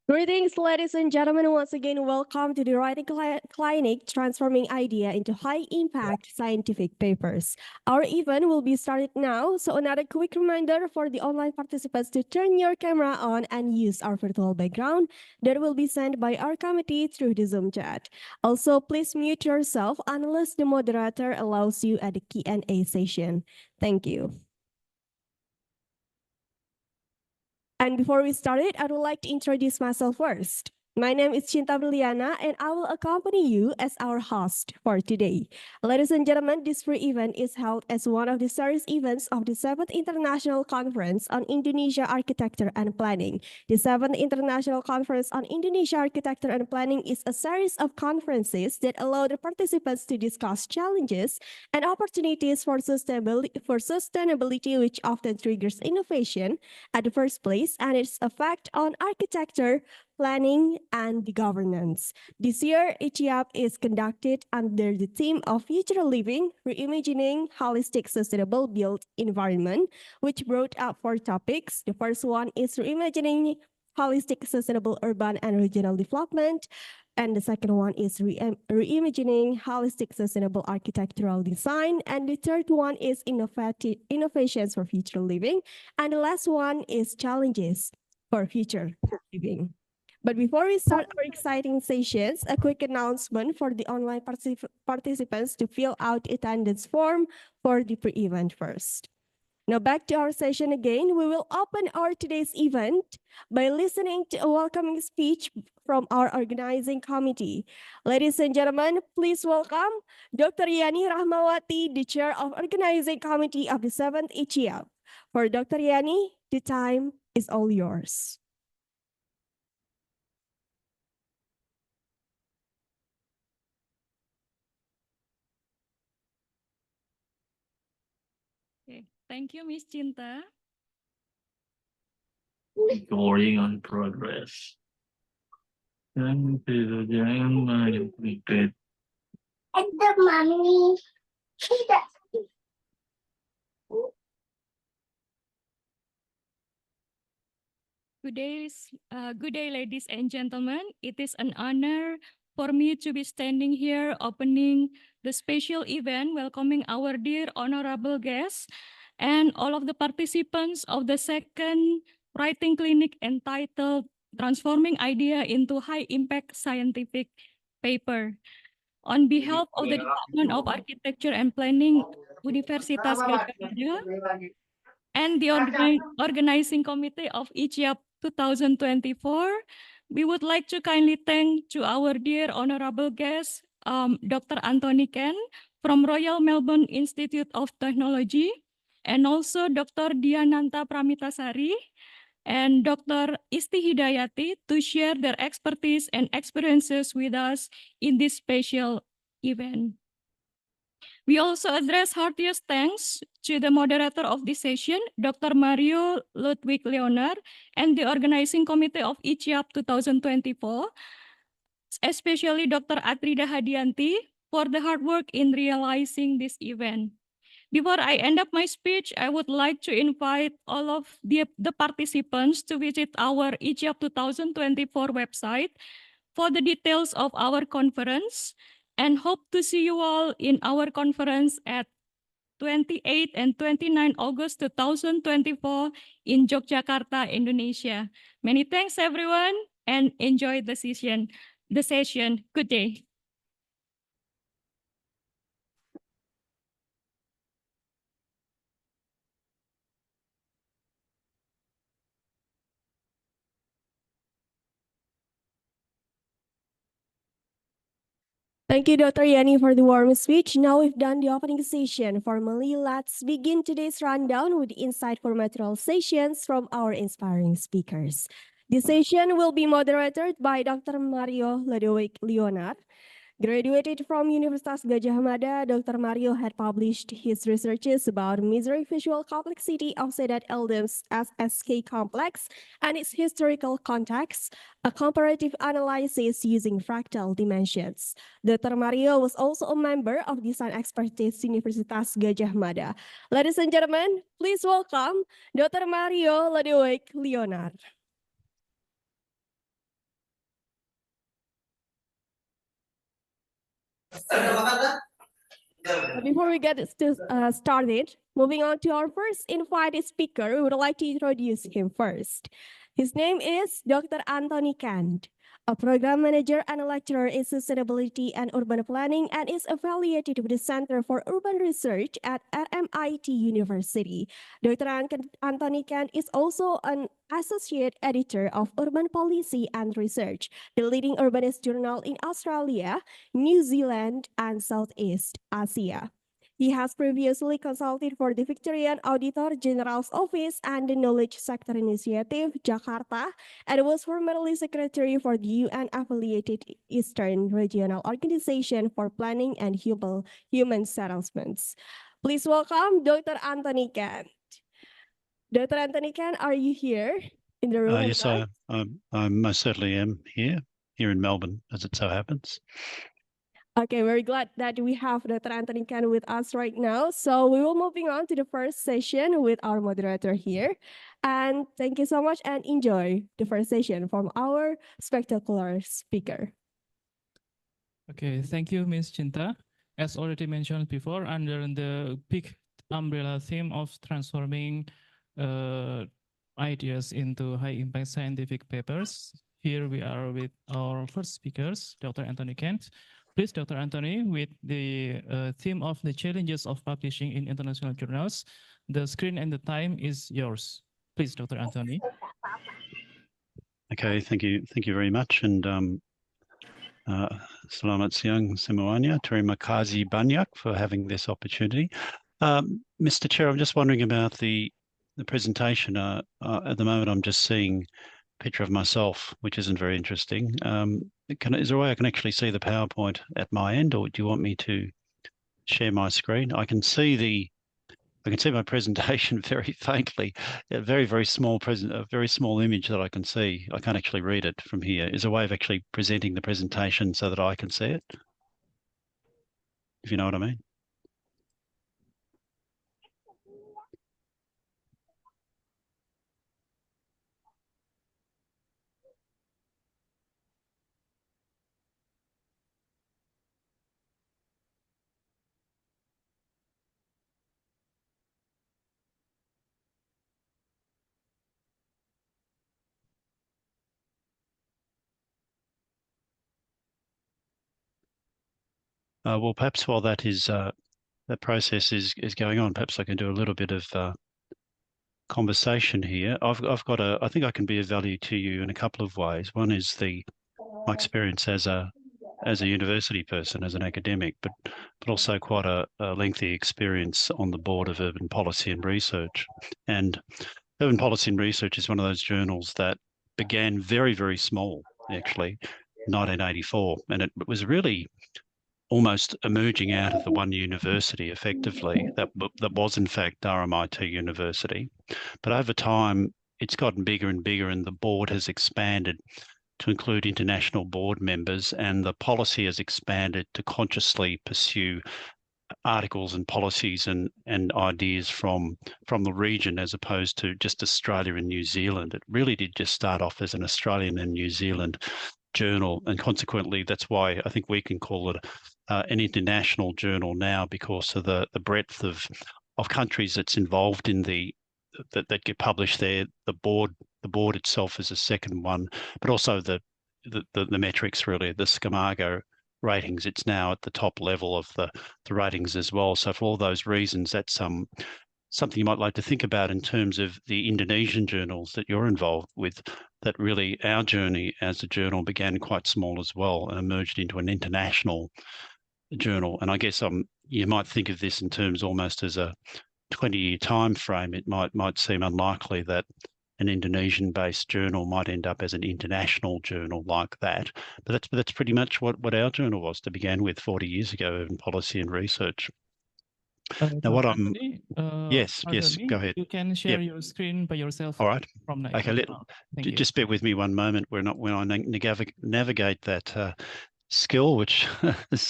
Greetings, ladies and gentlemen. Once again, welcome to the Writing Clinic, transforming idea into high-impact scientific papers. Our event will be started now, so another quick reminder for the online participants to turn your camera on and use our virtual background that will be sent by our committee through the Zoom chat. Also, please mute yourself unless the moderator allows you at the Q&A session. Thank you. And before we start it, I would like to introduce myself first. My name is Cinta Briliana, and I will accompany you as our host for today. Ladies and gentlemen, this free event is held as one of the series events of the 7th International Conference on Indonesia Architecture and Planning. The 7th International Conference on Indonesia Architecture and Planning is a series of conferences that allow the participants to discuss challenges and opportunities for sustainability, which often triggers innovation at the first place and its effect on architecture, planning, and the governance. This year, Iciap is conducted under the theme of Future Living, Reimagining Holistic Sustainable Built Environment, which brought up four topics. The first one is Reimagining Holistic Sustainable Urban and Regional Development. And the second one is reimagining holistic sustainable architectural design. And the third one is innovations for future living. And the last one is challenges for future living. But before we start our exciting sessions, a quick announcement for the online participants to fill out attendance form for the pre-event first. Now back to our session again. We will open our today's event by listening to a welcoming speech from our organizing committee. Ladies and gentlemen, please welcome Dr. Yani Rahmawati, the chair of organizing committee of the 7th Iciap. For Dr. Yani, the time is all yours. Okay. Thank you, Miss Cinta. Going on progress. Dan jangan main cricket. Ada mami. Tidak. Good day, ladies and gentlemen. It is an honor for me to be standing here opening the special event welcoming our dear honorable guests and all of the participants of the second writing clinic entitled Transforming Idea into High Impact Scientific Paper. On behalf of the Department of Architecture and Planning, Universitas Gadjah, and the organizing committee of Iciap 2024, we would like to kindly thank to our dear honorable guest, Dr. Anthony Ken from Royal Melbourne Institute of Technology, and also Dr. Diananta Pramitasari and Dr. Isti Hidayati to share their expertise and experiences with us in this special event. We also address heartiest thanks to the moderator of this session, Dr. Mario Ludwig Leonard, and the organizing committee of Iciap 2024, especially Dr. Atrida Hadianti, for the hard work in realizing this event. Before I end up my speech, I would like to invite all of the participants to visit our Iciap 2024 website for the details of our conference, and hope to see you all in our conference at 28 and 29 August 2024 in Yogyakarta, Indonesia. Many thanks, everyone, and enjoy the session. Good day. Thank you, Dr. Yani, for the warm speech. Now we've done the opening session. Formally, let's begin today's rundown with insightful material sessions from our inspiring speakers. The session will be moderated by Dr. Mario Ludwig Leonard. Graduated from Universitas Gadjah Mada, Dr. Mario had published his researches about measuring visual complexity of Sedat Eldam's SSK complex and its historical context, a comparative analysis using fractal dimensions. Dr. Mario was also a member of Design Expertise Universitas Gadjah Mada. Ladies and gentlemen, please welcome Dr. Mario Ludwig Leonard. Before we get started, moving on to our first invited speaker, we would like to introduce him first. His name is Dr. Anthony Kant, a program manager and a lecturer in sustainability and urban planning, and is affiliated with the Center for Urban Research at RMIT University. Dr. Anthony Kant is also an associate editor of Urban Policy and Research, the leading urbanist journal in Australia, New Zealand, and Southeast Asia. He has previously consulted for the Victorian Auditor General's Office and the Knowledge Sector Initiative, Jakarta, and was formerly secretary for the UN-affiliated Eastern Regional Organization for Planning and Human Settlements. Please welcome Dr. Anthony Kant. Dr. Anthony Kant, are you here in the room? Yes, I most certainly am here in Melbourne, as it so happens. Okay, very glad that we have Dr. Anthony Kant with us right now. So we will moving on to the first session with our moderator here. And thank you so much and enjoy the first session from our spectacular speaker. Okay, thank you, Ms. Chinta. As already mentioned before, under the big umbrella theme of transforming ideas into high-impact scientific papers, here we are with our first speakers, Dr. Anthony Kant. Please, Dr. Anthony, with the theme of the challenges of publishing in international journals, the screen and the time is yours. Please, Dr. Anthony. Okay, thank you very much, and selamat siang semuanya. Terima kasih banyak for having this opportunity. Mr. Chair, I'm just wondering about the presentation. At the moment, I'm just seeing a picture of myself, which isn't very interesting. Is there a way I can actually see the PowerPoint at my end, or do you want me to share my screen? I can see my presentation very faintly. A very small image that I can see. I can't actually read it from here. Is there a way of actually presenting the presentation so that I can see it? If you know what I mean. Well, perhaps while that process is going on, perhaps I can do a little bit of conversation here. I think I can be of value to you in a couple of ways. One is my experience as a university person, as an academic, but also quite a lengthy experience on the board of Urban Policy and Research. And Urban Policy and Research is one of those journals that began very small, actually, 1984, and it was really almost emerging out of the one university, effectively, that was in fact RMIT University. But over time, it's gotten bigger and bigger, and the board has expanded to include international board members, and the policy has expanded to consciously pursue articles and policies and ideas from the region, as opposed to just Australia and New Zealand. It really did just start off as an Australian and New Zealand journal, and consequently that's why I think we can call it an international journal now, because of the breadth of countries that's involved in that get published there. The board itself is a second one, but also the metrics, really, the Scamargo ratings. It's now at the top level of the ratings as well. So for all those reasons, that's something you might like to think about in terms of the Indonesian journals that you're involved with, that really our journey as a journal began quite small as well and emerged into an international journal. And I guess you might think of this in terms almost as a 20-year time frame. It might seem unlikely that an Indonesian-based journal might end up as an international journal like that. But that's pretty much what our journal was to begin with 40 years ago in policy and research. Now, what I'm Anthony, yes, go ahead. You can share your screen by yourself. All right. From the Okay. Just bear with me one moment. When I navigate that skill, which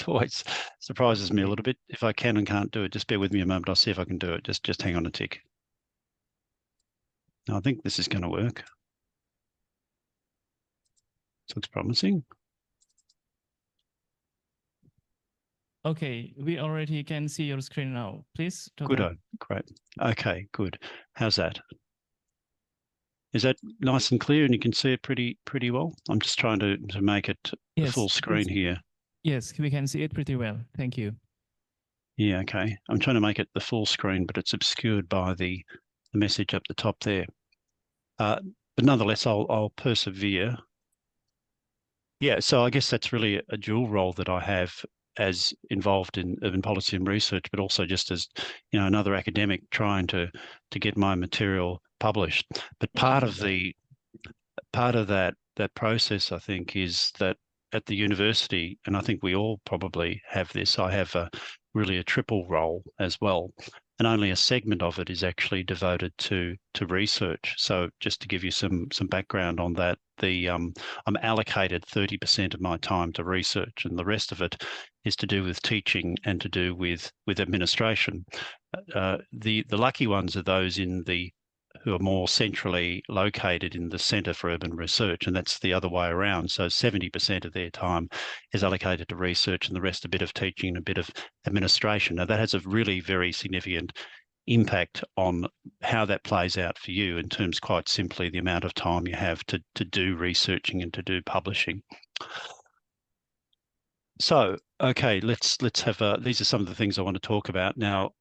always surprises me a little bit. If I can and can't do it, just bear with me a moment. I'll see if I can do it. Just hang on a tick. I think this is going to work. This looks promising. Okay, we already can see your screen now. Please, Good. Dr. Great. Okay, good. How's that? Is that nice and clear and you can see it pretty well? I'm just trying to make it the full screen here. Yes, we can see it pretty well. Thank you. Yeah, okay. I'm trying to make it the full screen, but it's obscured by the message up the top there. But nonetheless, I'll persevere. Yeah, so I guess that's really a dual role that I have as involved in urban policy and research, but also just as, you know, another academic trying to get my material published. But part of that process, I think, is that at the university, and I think we all probably have this, I have really a triple role as well. And only a segment of it is actually devoted to research. So just to give you some background on that, I'm allocated 30% of my time to research, and the rest of it is to do with teaching and to do with administration. The lucky ones are those who are more centrally located in the Centre for Urban Research, and that's the other way around. So 70% of their time is allocated to research and the rest a bit of teaching and a bit of administration. Now that has a really very significant impact on how that plays out for you in terms, quite simply, the amount of time you have to do researching and to do publishing. So, okay, let's have these are some of the things I want to talk about now.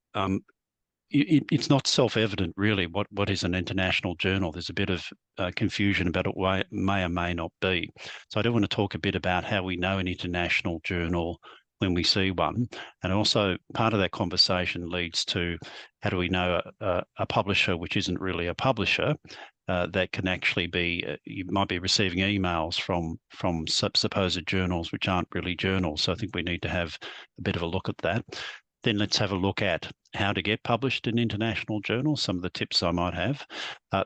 It's not self-evident, really, what is an international journal. There's a bit of confusion about what it may or may not be. So I do want to talk a bit about how we know an international journal when we see one. And also part of that conversation leads to how do we know a publisher which isn't really a publisher, that can actually be, you might be receiving emails from supposed journals which aren't really journals. So I think we need to have a bit of a look at that. Then let's have a look at how to get published in international journals, some of the tips I might have.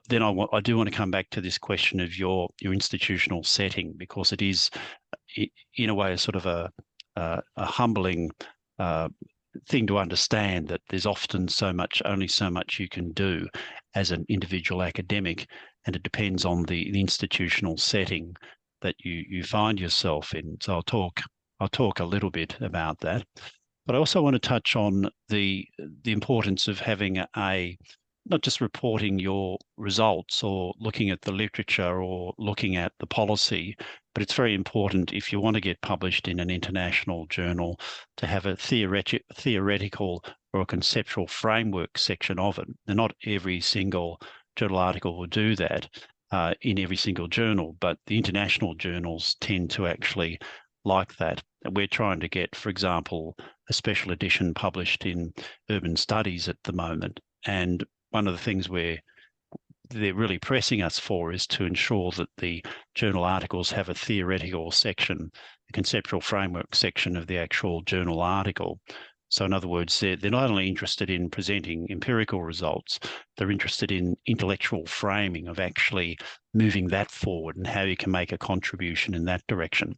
Then I do want to come back to this question of your institutional setting, because it is, in a way, a sort of a humbling thing to understand that there's often only so much you can do as an individual academic, and it depends on the institutional setting that you find yourself in. So I'll talk a little bit about that. But I also want to touch on the importance of having not just reporting your results or looking at the literature or looking at the policy, but it's very important, if you want to get published in an international journal, to have a theoretical or a conceptual framework section of it. And not every single journal article will do that in every single journal, but the international journals tend to actually like that. And we're trying to get, for example, a special edition published in Urban Studies at the moment. And one of the things they're really pressing us for is to ensure that the journal articles have a theoretical section, a conceptual framework section of the actual journal article. So in other words, they're not only interested in presenting empirical results, they're interested in intellectual framing of actually moving that forward and how you can make a contribution in that direction.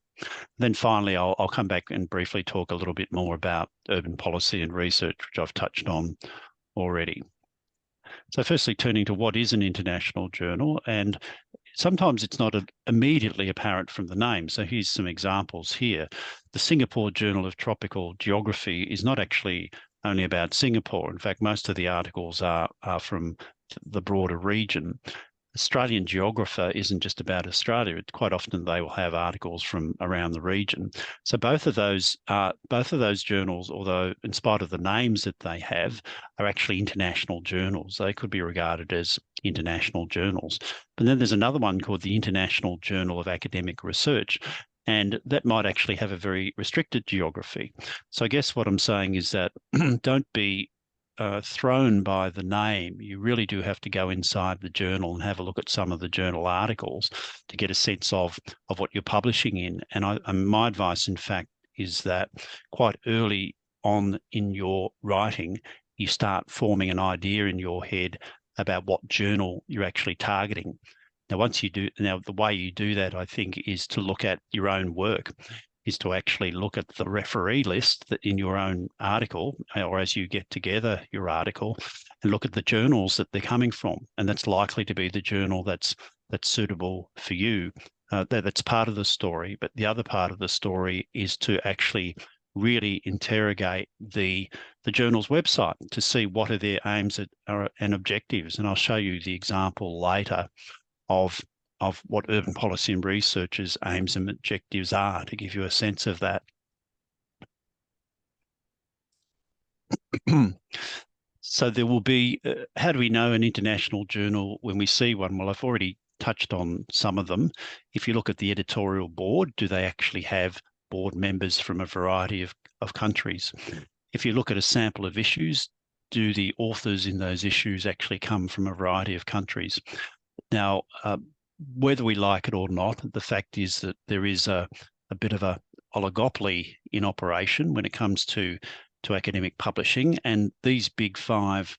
Then finally, I'll come back and briefly talk a little bit more about urban policy and research, which I've touched on already. So firstly, turning to what is an international journal, and sometimes it's not immediately apparent from the name. So here's some examples here. The Singapore Journal of Tropical Geography is not actually only about Singapore. In fact, most of the articles are from the broader region. Australian Geographer isn't just about Australia. Quite often they will have articles from around the region. So both of those journals, although in spite of the names that they have, are actually international journals. They could be regarded as international journals. But then there's another one called the International Journal of Academic Research, and that might actually have a very restricted geography. So I guess what I'm saying is that don't be thrown by the name. You really do have to go inside the journal and have a look at some of the journal articles to get a sense of what you're publishing in. And my advice, in fact, is that quite early on in your writing, you start forming an idea in your head about what journal you're actually targeting. Now, the way you do that, I think, is to look at your own work, is to actually look at the referee list that in your own article, or as you get together your article, and look at the journals that they're coming from. And that's likely to be the journal that's suitable for you. That's part of the story. But the other part of the story is to actually really interrogate the journal's website to see what are their aims and objectives. And I'll show you the example later of what urban policy and research's aims and objectives are to give you a sense of that. So there will be, how do we know an international journal when we see one? Well, I've already touched on some of them. If you look at the editorial board, do they actually have board members from a variety of countries? If you look at a sample of issues, do the authors in those issues actually come from a variety of countries? Now, whether we like it or not, the fact is that there is a bit of a oligopoly in operation when it comes to academic publishing, and these big five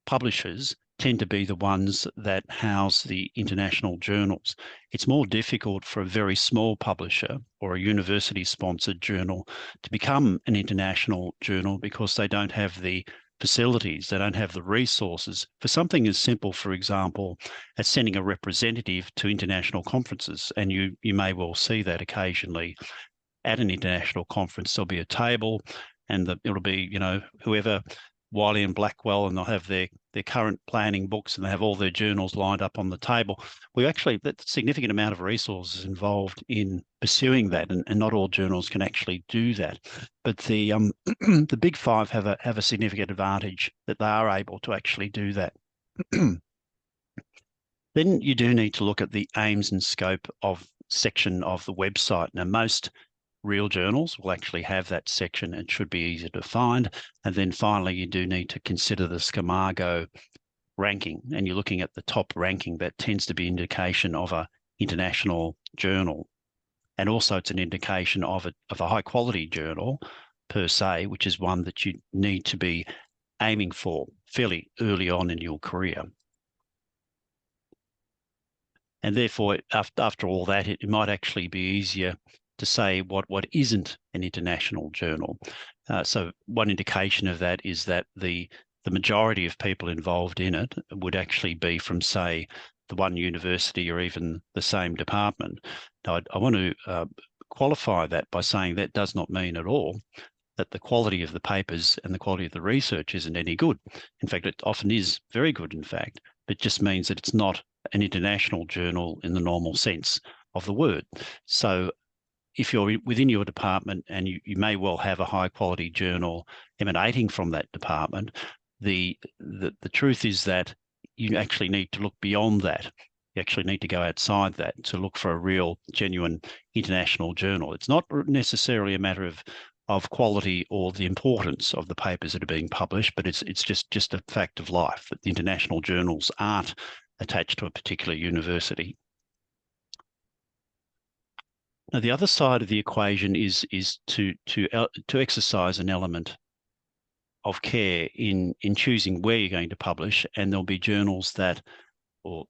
publishers tend to be the ones that house the international journals. It's more difficult for a very small publisher or a university-sponsored journal to become an international journal because they don't have the facilities, they don't have the resources for something as simple, for example, as sending a representative to international conferences. And you may well see that occasionally at an international conference. There'll be a table and it'll be, you know, whoever, Wiley and Blackwell, and they'll have their current planning books and they have all their journals lined up on the table. We actually, that's a significant amount of resources involved in pursuing that, and not all journals can actually do that. But the the big five have a significant advantage that they are able to actually do that. Then you do need to look at the aims and scope of section of the website. Now, most real journals will actually have that section and should be easy to find. And then finally, you do need to consider the SCImago ranking, and you're looking at the top ranking. That tends to be indication of an international journal. And also it's an indication of a high quality journal per se, which is one that you need to be aiming for fairly early on in your career. And therefore, after all that, it might actually be easier to say what isn't an international journal. So one indication of that is that the majority of people involved in it would actually be from, say, the one university or even the same department. Now, I want to qualify that by saying that does not mean at all that the quality of the papers and the quality of the research isn't any good. In fact, it often is very good, in fact. It just means that it's not an international journal in the normal sense of the word. So if you're within your department and you may well have a high quality journal emanating from that department, the truth is that you actually need to look beyond that. You actually need to go outside that to look for a real, genuine international journal. It's not necessarily a matter of quality or the importance of the papers that are being published, but it's just a fact of life that the international journals aren't attached to a particular university. Now, the other side of the equation is to exercise an element of care in choosing where you're going to publish, and there'll be journals that, or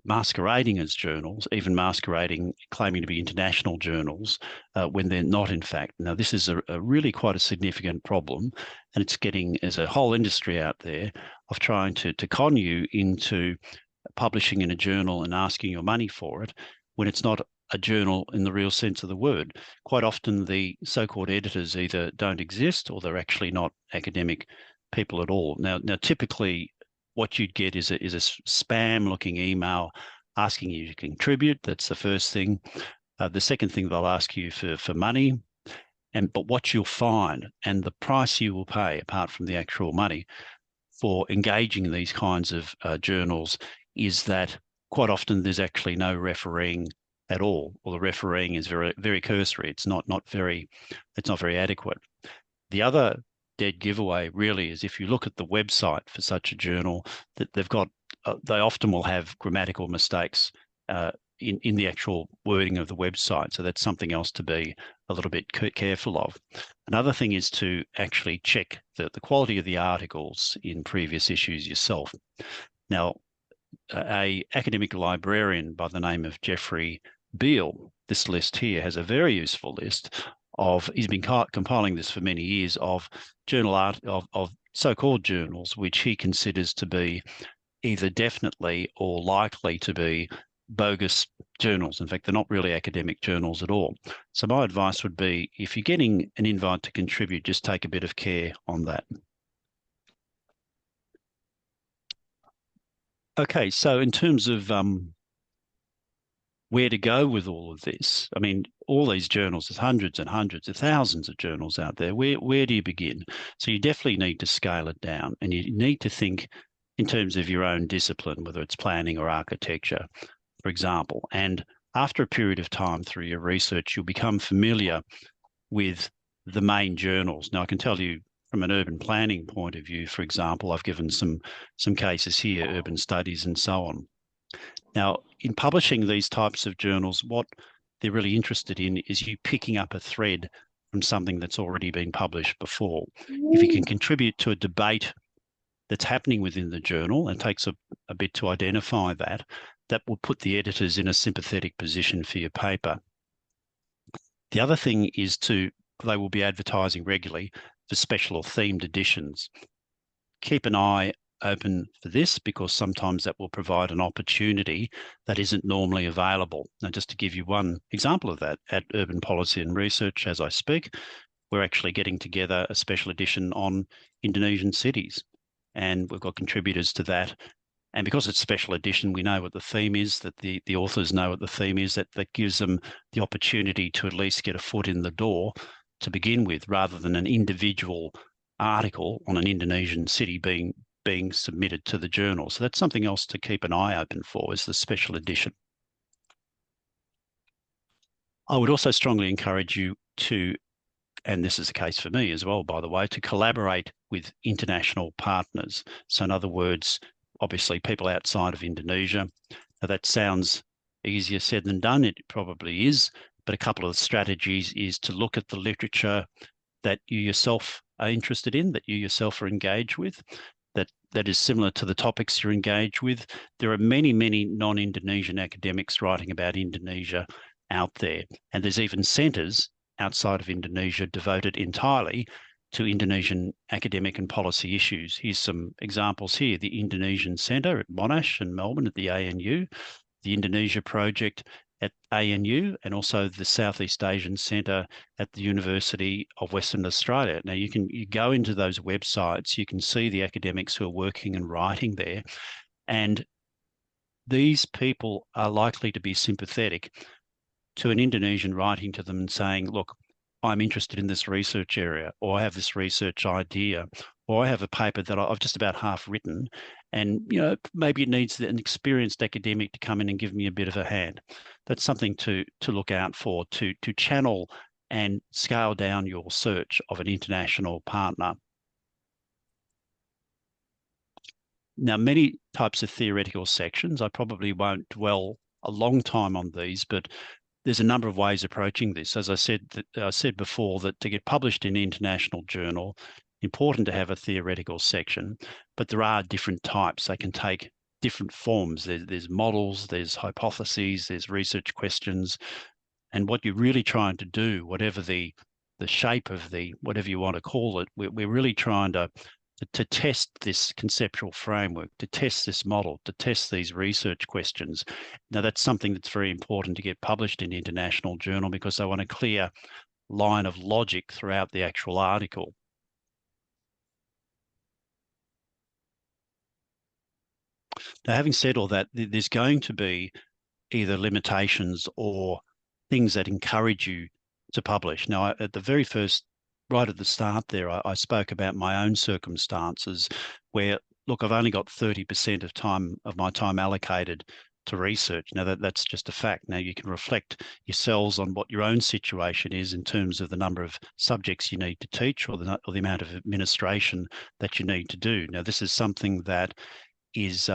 masquerading as journals, even masquerading, claiming to be international journals when they're not, in fact. Now, this is a really quite a significant problem, and it's getting, there's a whole industry out there of trying to con you into publishing in a journal and asking your money for it when it's not a journal in the real sense of the word. Quite often the so-called editors either don't exist or they're actually not academic people at all. Now typically what you'd get is a spam-looking email asking you to contribute. That's the first thing. The second thing, they'll ask you for money. But what you'll find, and the price you will pay, apart from the actual money, for engaging in these kinds of journals, is that quite often there's actually no refereeing at all, or the refereeing is very, very cursory. It's not very adequate. The other dead giveaway really is if you look at the website for such a journal, that they've got, they often will have grammatical mistakes in the actual wording of the website. So that's something else to be a little bit careful of. Another thing is to actually check the quality of the articles in previous issues yourself. Now, a academic librarian by the name of Jeffrey Beale, this list here has a very useful list of, he's been compiling this for many years, of of so-called journals which he considers to be either definitely or likely to be bogus journals. In fact, they're not really academic journals at all. So my advice would be, if you're getting an invite to contribute, just take a bit of care on that. Okay, so in terms of where to go with all of this, I mean, all these journals, there's hundreds and hundreds of thousands of journals out there. Where do you begin? So you definitely need to scale it down, and you need to think in terms of your own discipline, whether it's planning or architecture, for example. And after a period of time through your research, you'll become familiar with the main journals. Now, I can tell you from an urban planning point of view, for example, I've given some cases here, urban studies and so on. Now, in publishing these types of journals, what they're really interested in is you picking up a thread from something that's already been published before. If you can contribute to a debate that's happening within the journal, and takes a bit to identify that, that will put the editors in a sympathetic position for your paper. The other thing is they will be advertising regularly for special or themed editions. Keep an eye open for this, because sometimes that will provide an opportunity that isn't normally available. Now, just to give you one example of that, at Urban Policy and Research, as I speak, we're actually getting together a special edition on Indonesian cities, and we've got contributors to that. And because it's special edition, we know what the theme is, that the authors know what the theme is, that gives them the opportunity to at least get a foot in the door to begin with, rather than an individual article on an Indonesian city being submitted to the journal. So that's something else to keep an eye open for, is the special edition. I would also strongly encourage you to, and this is the case for me as well, by the way, to collaborate with international partners. So in other words, obviously people outside of Indonesia. Now, that sounds easier said than done. It probably is, but a couple of strategies is to look at the literature that you yourself are interested in, that you yourself are engaged with, that is similar to the topics you're engaged with. There are many, many non-Indonesian academics writing about Indonesia out there. And there's even centres outside of Indonesia devoted entirely to Indonesian academic and policy issues. Here's some examples here: the Indonesian Centre at Monash in Melbourne at the ANU, the Indonesia Project at ANU, and also the Southeast Asian Centre at the University of Western Australia. Now, you go into those websites, you can see the academics who are working and writing there, and these people are likely to be sympathetic to an Indonesian writing to them and saying, look, I'm interested in this research area, or I have this research idea, or I have a paper that I've just about half written, and maybe it needs an experienced academic to come in and give me a bit of a hand. That's something to look out for, to channel and scale down your search of an international partner. Now, many types of theoretical sections, I probably won't dwell a long time on these, but there's a number of ways approaching this. As I said before, that to get published in an international journal, important to have a theoretical section, but there are different types. They can take different forms. There's models, there's hypotheses, there's research questions. And what you're really trying to do, whatever the shape of whatever you want to call it, we're really trying to test this conceptual framework, to test this model, to test these research questions. Now, that's something that's very important to get published in international journal, because they want a clear line of logic throughout the actual article. Now, having said all that, there's going to be either limitations or things that encourage you to publish. Now, at the very first, right at the start there, I spoke about my own circumstances where, look, I've only got 30% of my time allocated to research. Now, that's just a fact. Now, you can reflect yourselves on what your own situation is in terms of the number of subjects you need to teach, or the amount of administration that you need to do. Now, this is something that is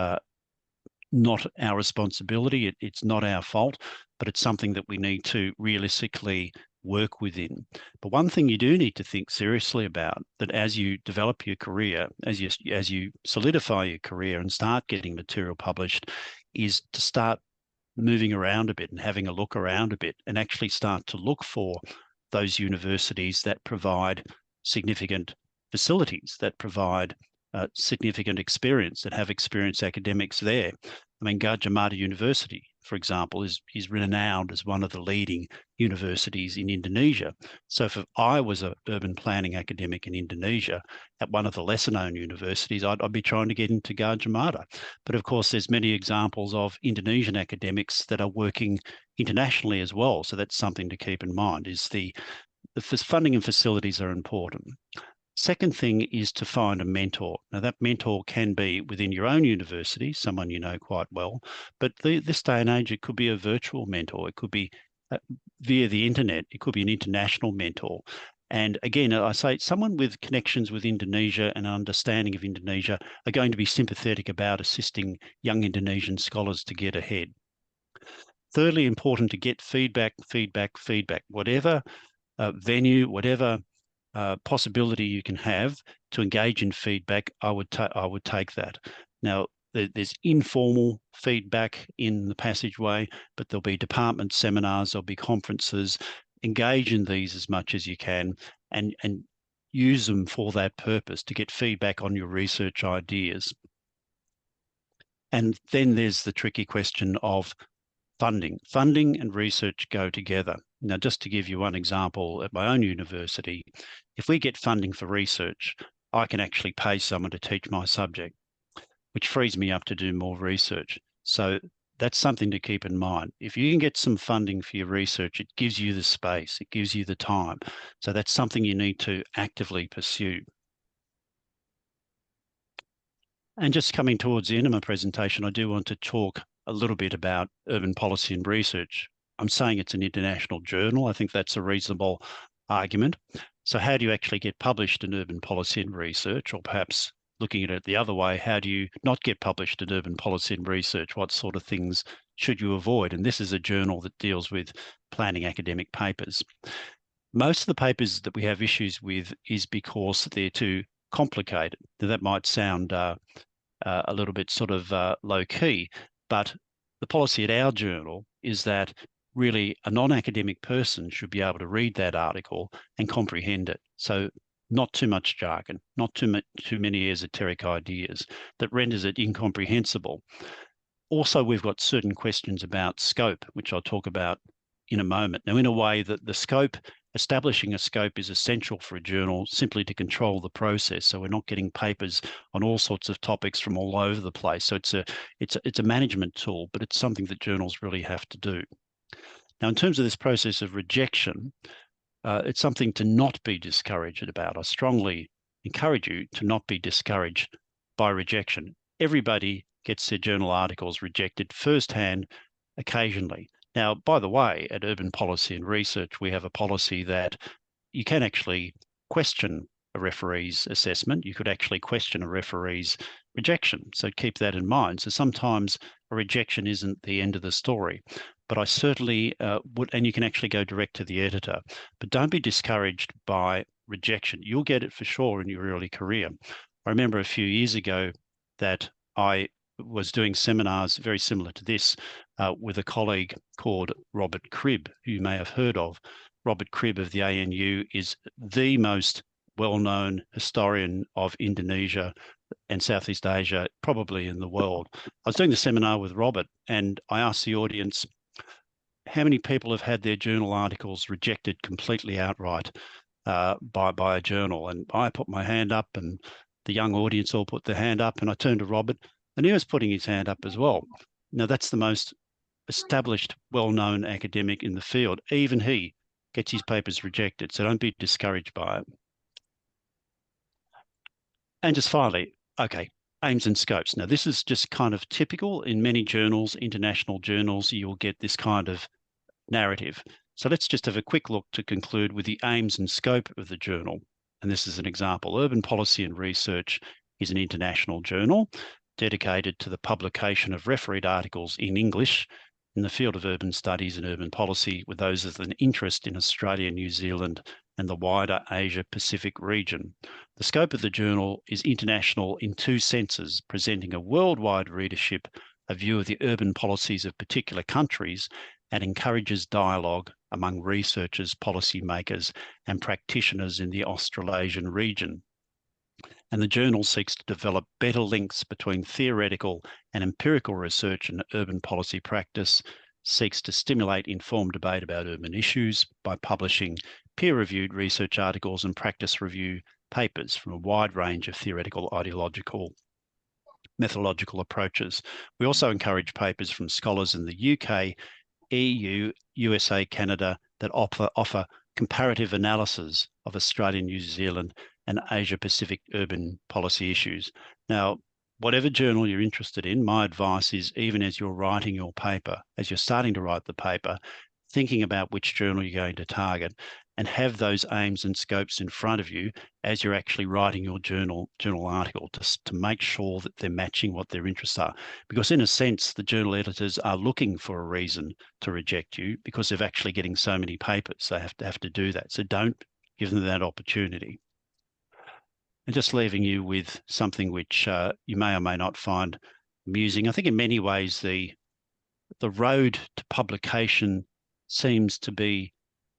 not our responsibility. It's not our fault, but it's something that we need to realistically work within. But one thing you do need to think seriously about, that as you develop your career, as you solidify your career and start getting material published, is to start moving around a bit and having a look around a bit, and actually start to look for those universities that provide significant facilities, that provide significant experience, that have experienced academics there. I mean, Gadjah Mada University, for example, is renowned as one of the leading universities in Indonesia. So if I was an urban planning academic in Indonesia at one of the lesser known universities, I'd be trying to get into Gadjah Mada. But of course, there's many examples of Indonesian academics that are working internationally as well. So that's something to keep in mind, is the funding and facilities are important. Second thing is to find a mentor. Now, that mentor can be within your own university, someone you know quite well, but this day and age, it could be a virtual mentor. It could be via the internet. It could be an international mentor. And again, I say someone with connections with Indonesia and understanding of Indonesia are going to be sympathetic about assisting young Indonesian scholars to get ahead. Thirdly, important to get feedback. Whatever venue, whatever possibility you can have to engage in feedback, I would take that. Now, there's informal feedback in the passageway, but there'll be department seminars, there'll be conferences. Engage in these as much as you can and use them for that purpose to get feedback on your research ideas. And then there's the tricky question of funding. Funding and research go together. Now, just to give you one example, at my own university, if we get funding for research, I can actually pay someone to teach my subject, which frees me up to do more research. So that's something to keep in mind. If you can get some funding for your research, it gives you the space, it gives you the time. So that's something you need to actively pursue. And just coming towards the end of my presentation, I do want to talk a little bit about urban policy and research. I'm saying it's an international journal. I think that's a reasonable argument. So how do you actually get published in urban policy and research? Or perhaps looking at it the other way, how do you not get published in urban policy and research? What sort of things should you avoid? And this is a journal that deals with planning academic papers. Most of the papers that we have issues with is because they're too complicated. Now, that might sound a little bit sort of low key, but the policy at our journal is that really a non-academic person should be able to read that article and comprehend it. So not too much jargon, not too many esoteric ideas that renders it incomprehensible. Also, we've got certain questions about scope, which I'll talk about in a moment. Now, in a way that the scope, establishing a scope is essential for a journal simply to control the process. So we're not getting papers on all sorts of topics from all over the place. So it's a management tool, but it's something that journals really have to do. Now, in terms of this process of rejection, it's something to not be discouraged about. I strongly encourage you to not be discouraged by rejection. Everybody gets their journal articles rejected firsthand occasionally. Now, by the way, at Urban Policy and Research, we have a policy that you can actually question a referee's assessment. You could actually question a referee's rejection. So keep that in mind. So sometimes a rejection isn't the end of the story. But I certainly would, and you can actually go direct to the editor. But don't be discouraged by rejection. You'll get it for sure in your early career. I remember a few years ago that I was doing seminars very similar to this with a colleague called Robert Cribb, who you may have heard of. Robert Cribb of the ANU is the most well-known historian of Indonesia and Southeast Asia, probably in the world. I was doing the seminar with Robert, and I asked the audience, how many people have had their journal articles rejected completely outright by a journal? And I put my hand up, and the young audience all put their hand up, and I turned to Robert, and he was putting his hand up as well. Now, that's the most established, well-known academic in the field. Even he gets his papers rejected, so don't be discouraged by it. And just finally, okay, aims and scopes. Now, this is just kind of typical in many journals, international journals, you'll get this kind of narrative. So let's just have a quick look to conclude with the aims and scope of the journal. And this is an example. Urban Policy and Research is an international journal dedicated to the publication of refereed articles in English in the field of urban studies and urban policy with those with an interest in Australia, New Zealand, and the wider Asia-Pacific region. The scope of the journal is international in two senses, presenting a worldwide readership, a view of the urban policies of particular countries, and encourages dialogue among researchers, policymakers, and practitioners in the Australasian region. And the journal seeks to develop better links between theoretical and empirical research and urban policy practice, seeks to stimulate informed debate about urban issues by publishing peer-reviewed research articles and practice review papers from a wide range of theoretical, ideological, methodological approaches. We also encourage papers from scholars in the UK, EU, USA, Canada that offer comparative analysis of Australia, New Zealand, and Asia-Pacific urban policy issues. Now, whatever journal you're interested in, my advice is, even as you're writing your paper, as you're starting to write the paper, thinking about which journal you're going to target, and have those aims and scopes in front of you as you're actually writing your journal article to make sure that they're matching what their interests are. Because in a sense, the journal editors are looking for a reason to reject you because they're actually getting so many papers. They have to do that. So don't give them that opportunity. And just leaving you with something which you may or may not find amusing. I think in many ways the road to publication seems to be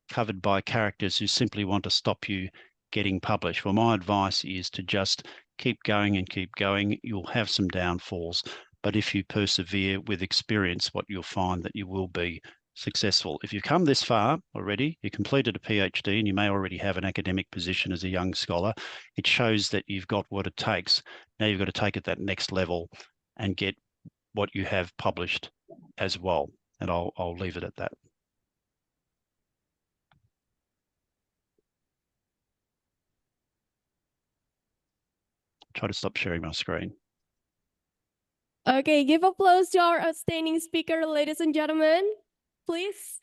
covered by characters who simply want to stop you getting published. Well, my advice is to just keep going and keep going. You'll have some downfalls, but if you persevere with experience, what you'll find that you will be successful. If you've come this far already, you completed a PhD and you may already have an academic position as a young scholar, it shows that you've got what it takes. Now you've got to take it that next level and get what you have published as well. And I'll leave it at that. Try to stop sharing my screen. Okay, give applause to our outstanding speaker, ladies and gentlemen, please.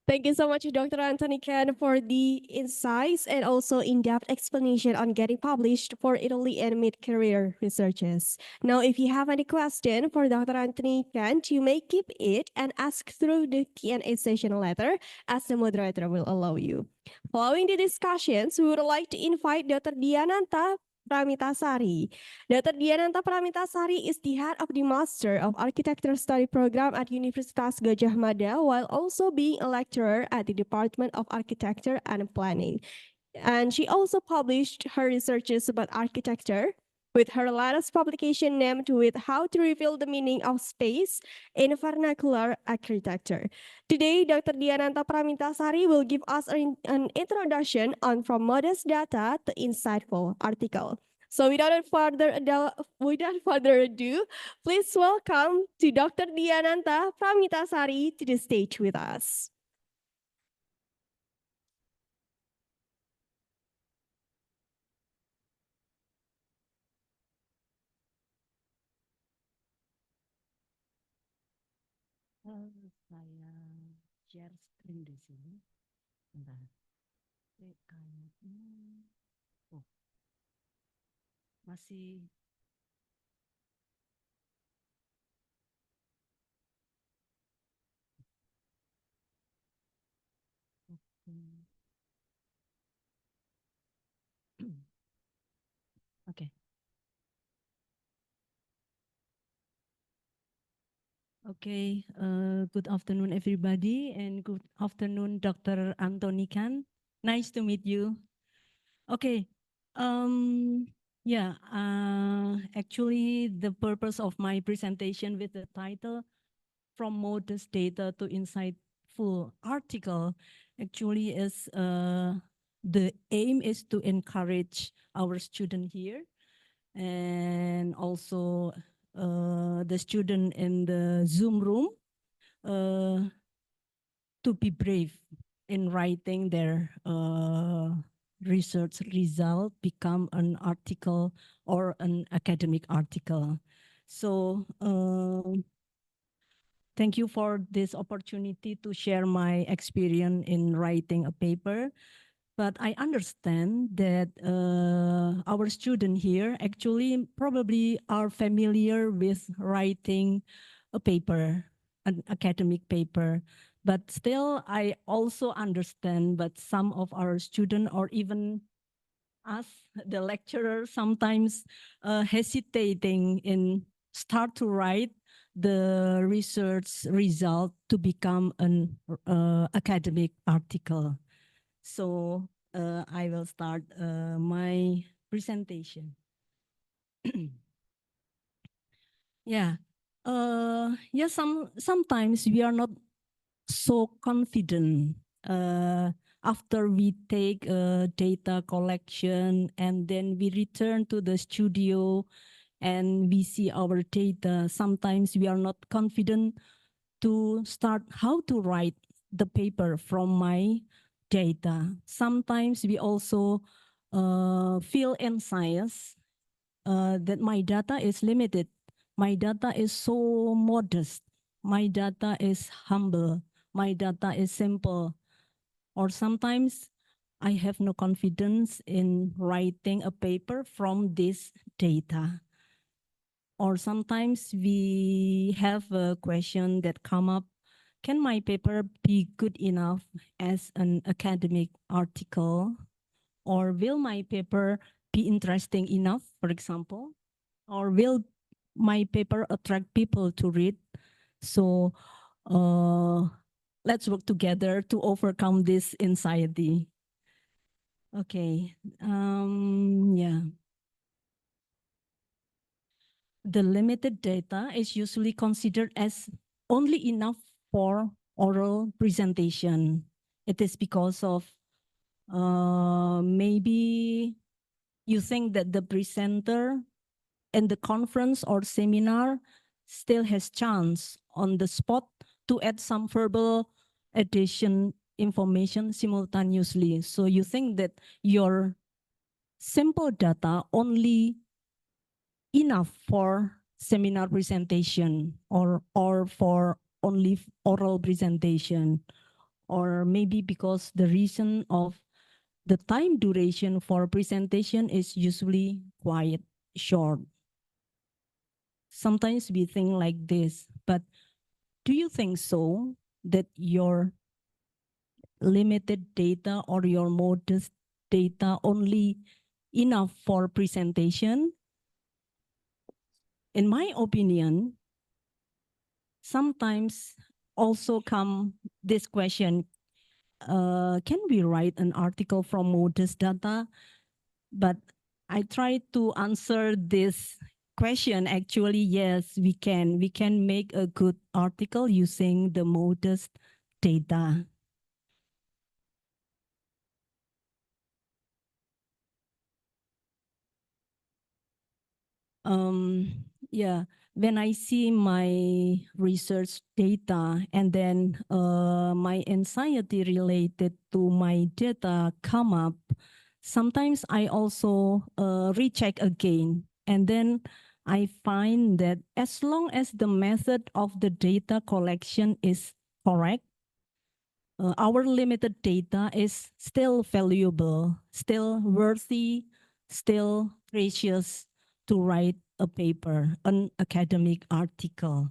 Thank you so much, Dr. Anthony Ken, for the insights and also in-depth explanation on getting published for early and mid-career researchers. Now, if you have any question for Dr. Anthony Ken, you may keep it and ask through the Q&A session later, as the moderator will allow you. Following the discussions, we would like to invite Dr. Diananta Pramitasari. Dr. Diananta Pramitasari is the head of the Master of Architecture Study Program at Universitas Gadjah Mada, while also being a lecturer at the Department of Architecture and Planning. And she also published her researches about architecture, with her latest publication named with How to Reveal the Meaning of Space in Vernacular Architecture. Today, Dr. Diananta Pramitasari will give us an introduction on from modest data to insightful article. So without further ado, please welcome to Dr. Diananta Pramitasari to the stage with us. Saya share screen di sini. Bentar. Kayaknya, oh, masih. Okay. Okay, good afternoon, everybody, and good afternoon, Dr. Anthony Ken. Nice to meet you. Okay, actually, the purpose of my presentation with the title From Modest Data to Insightful Article actually is the aim is to encourage our student here and also the student in the Zoom room to be brave in writing their research result become an article or an academic article. So thank you for this opportunity to share my experience in writing a paper. But I understand that our students here actually probably are familiar with writing a paper, an academic paper. But still, I also understand that some of our students or even us, the lecturer, sometimes hesitating in start to write the research result to become an academic article. So I will start my presentation. Yeah. Yeah, sometimes we are not so confident after we take data collection and then we return to the studio and we see our data. Sometimes we are not confident to start how to write the paper from my data. Sometimes we also feel anxious that my data is limited. My data is so modest. My data is humble. My data is simple. Or sometimes I have no confidence in writing a paper from this data. Or sometimes we have a question that come up, can my paper be good enough as an academic article? Or will my paper be interesting enough, for example? Or will my paper attract people to read? So let's work together to overcome this anxiety. Okay, yeah. The limited data is usually considered as only enough for oral presentation. It is because of maybe you think that the presenter in the conference or seminar still has chance on the spot to add some verbal addition information simultaneously. So you think that your simple data only enough for seminar presentation or for only oral presentation, or maybe because the reason of the time duration for presentation is usually quite short. Sometimes we think like this, but do you think so that your limited data or your modest data only enough for presentation? In my opinion, sometimes also come this question, can we write an article from modest data? But I try to answer this question. Actually, yes, we can. We can make a good article using the modest data. Yeah, when I see my research data and then my anxiety related to my data come up, sometimes I also recheck again. And then I find that as long as the method of the data collection is correct, our limited data is still valuable, still worthy, still precious to write a paper, an academic article.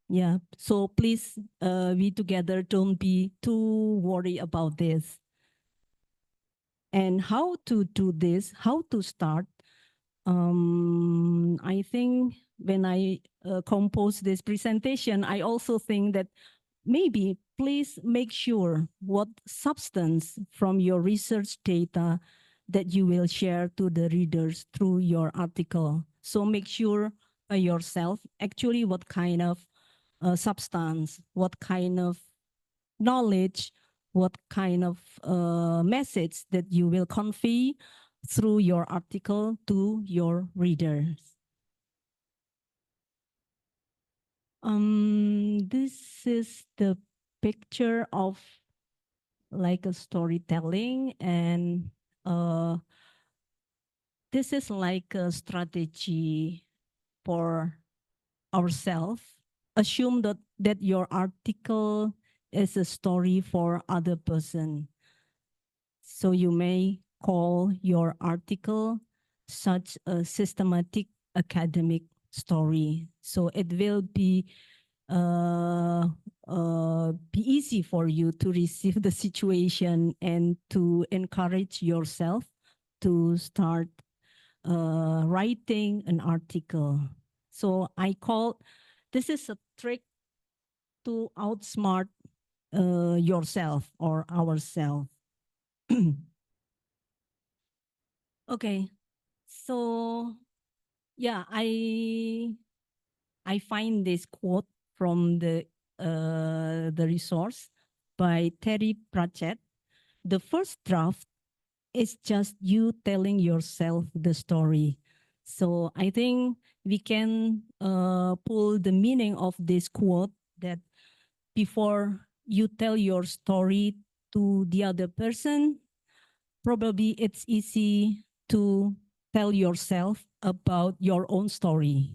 Yeah, so please, we together don't be too worried about this. And how to do this, how to start? I think when I compose this presentation, I also think that maybe please make sure what substance from your research data that you will share to the readers through your article. So make sure by yourself actually what kind of substance, what kind of knowledge, what kind of message that you will convey through your article to your readers. This is the picture of like a storytelling, and this is like a strategy for ourselves. Assume that your article is a story for other person. So you may call your article such a systematic academic story. So it will be easy for you to receive the situation and to encourage yourself to start writing an article. So I call this is a trick to outsmart yourself or ourselves. Okay, so yeah, I find this quote from the resource by Terry Pratchett. The first draft is just you telling yourself the story. So I think we can pull the meaning of this quote that before you tell your story to the other person, probably it's easy to tell yourself about your own story.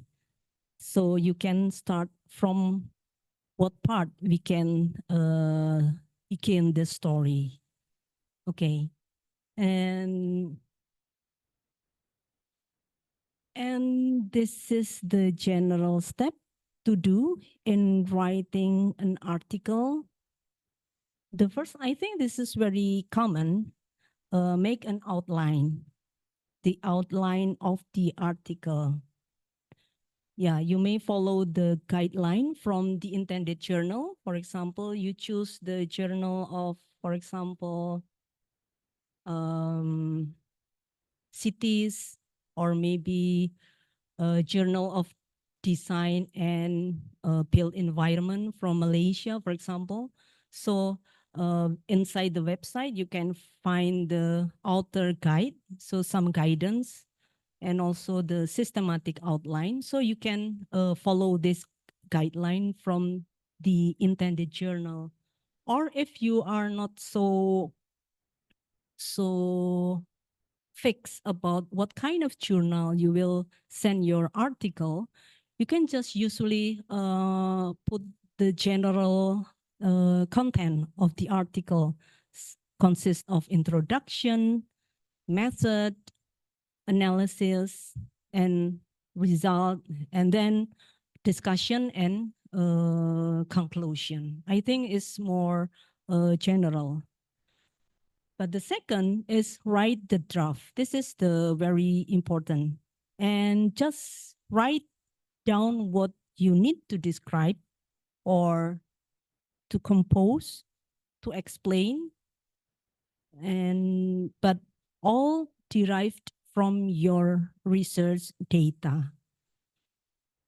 So you can start from what part we can begin the story. Okay. And this is the general step to do in writing an article. The first, I think this is very common, make an outline, the outline of the article. Yeah, you may follow the guideline from the intended journal. For example, you choose the journal of, for example, cities, or maybe a journal of design and built environment from Malaysia, for example. So inside the website, you can find the author guide, so some guidance, and also the systematic outline. So you can follow this guideline from the intended journal. Or if you are not so fixed about what kind of journal you will send your article, you can just usually put the general content of the article consists of introduction, method, analysis, and result, and then discussion and conclusion. I think it's more general. But the second is write the draft. This is the very important. And just write down what you need to describe or to compose, to explain, but all derived from your research data.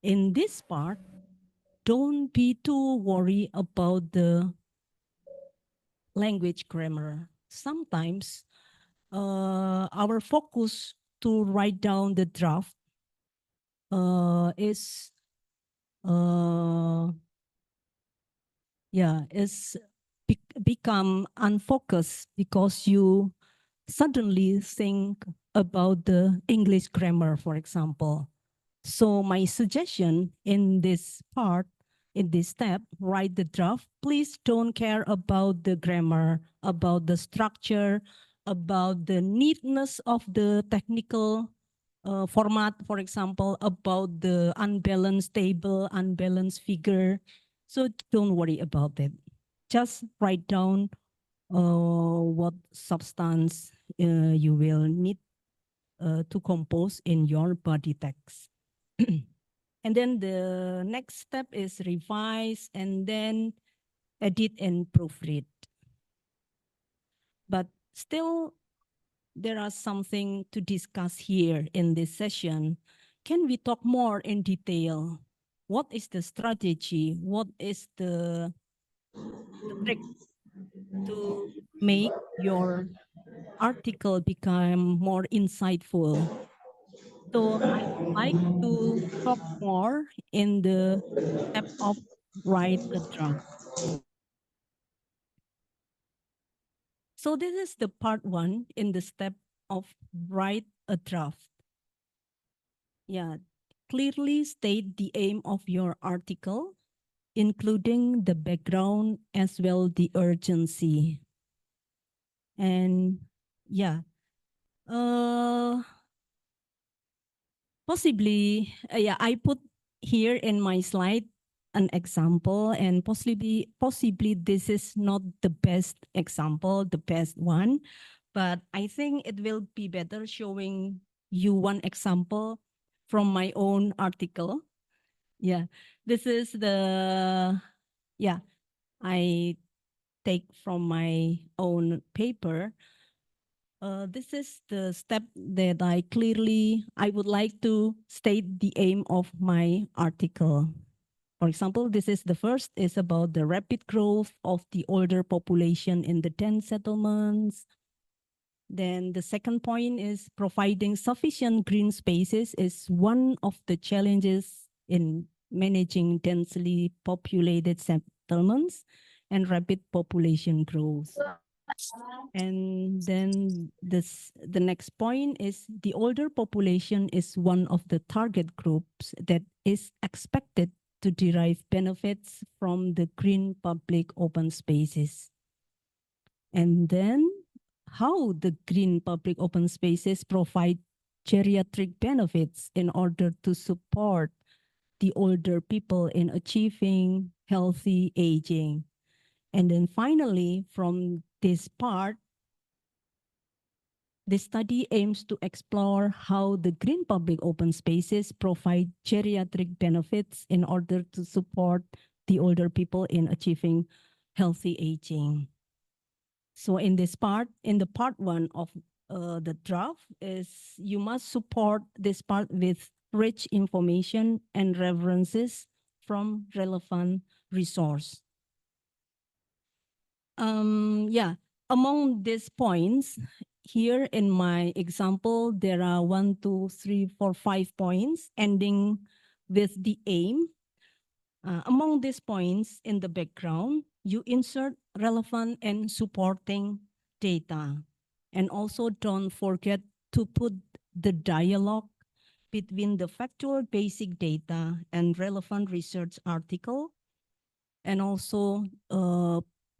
In this part, don't be too worried about the language grammar. Sometimes our focus to write down the draft is become unfocused because you suddenly think about the English grammar, for example. So my suggestion in this part, in this step, write the draft. Please don't care about the grammar, about the structure, about the neatness of the technical format, for example, about the unbalanced table, unbalanced figure. So don't worry about it. Just write down what substance you will need to compose in your body text. And then the next step is revise and then edit and proofread. But still, there are something to discuss here in this session. Can we talk more in detail? What is the strategy? What is the trick to make your article become more insightful? So I would like to talk more in the step of write a draft. So this is the part one in the step of write a draft. Yeah, clearly state the aim of your article, including the background as well the urgency. And yeah, possibly, I put here in my slide an example, and possibly this is not the best example, the best one, but I think it will be better showing you one example from my own article. Yeah, this is I take from my own paper. This is the step that I would like to state the aim of my article. For example, this is the first is about the rapid growth of the older population in the dense settlements. Then the second point is providing sufficient green spaces is one of the challenges in managing densely populated settlements and rapid population growth. And then the next point is the older population is one of the target groups that is expected to derive benefits from the green public open spaces. And then how the green public open spaces provide geriatric benefits in order to support the older people in achieving healthy aging. And then finally, from this part, the study aims to explore how the green public open spaces provide geriatric benefits in order to support the older people in achieving healthy aging. So in this part, in the part one of the draft is you must support this part with rich information and references from relevant resource. Among these points, here in my example, there are 1, 2, 3, 4, 5 points ending with the aim. Among these points in the background, you insert relevant and supporting data. And also don't forget to put the dialogue between the factual basic data and relevant research article. And also,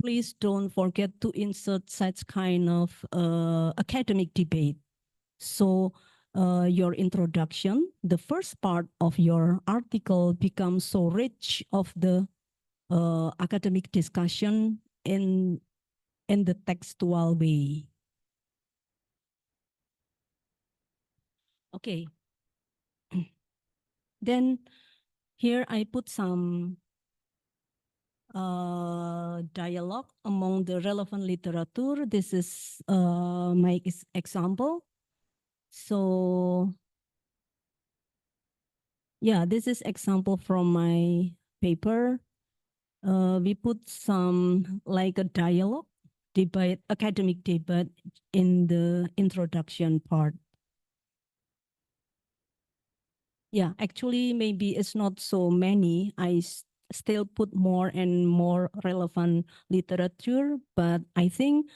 please don't forget to insert such kind of academic debate. So your introduction, the first part of your article becomes so rich of the academic discussion in the textual way. Okay. Then here I put some dialogue among the relevant literature. This is my example. So yeah, this is example from my paper. We put some like a dialogue, debate, academic debate in the introduction part. Yeah, actually, maybe it's not so many. I still put more and more relevant literature, but I think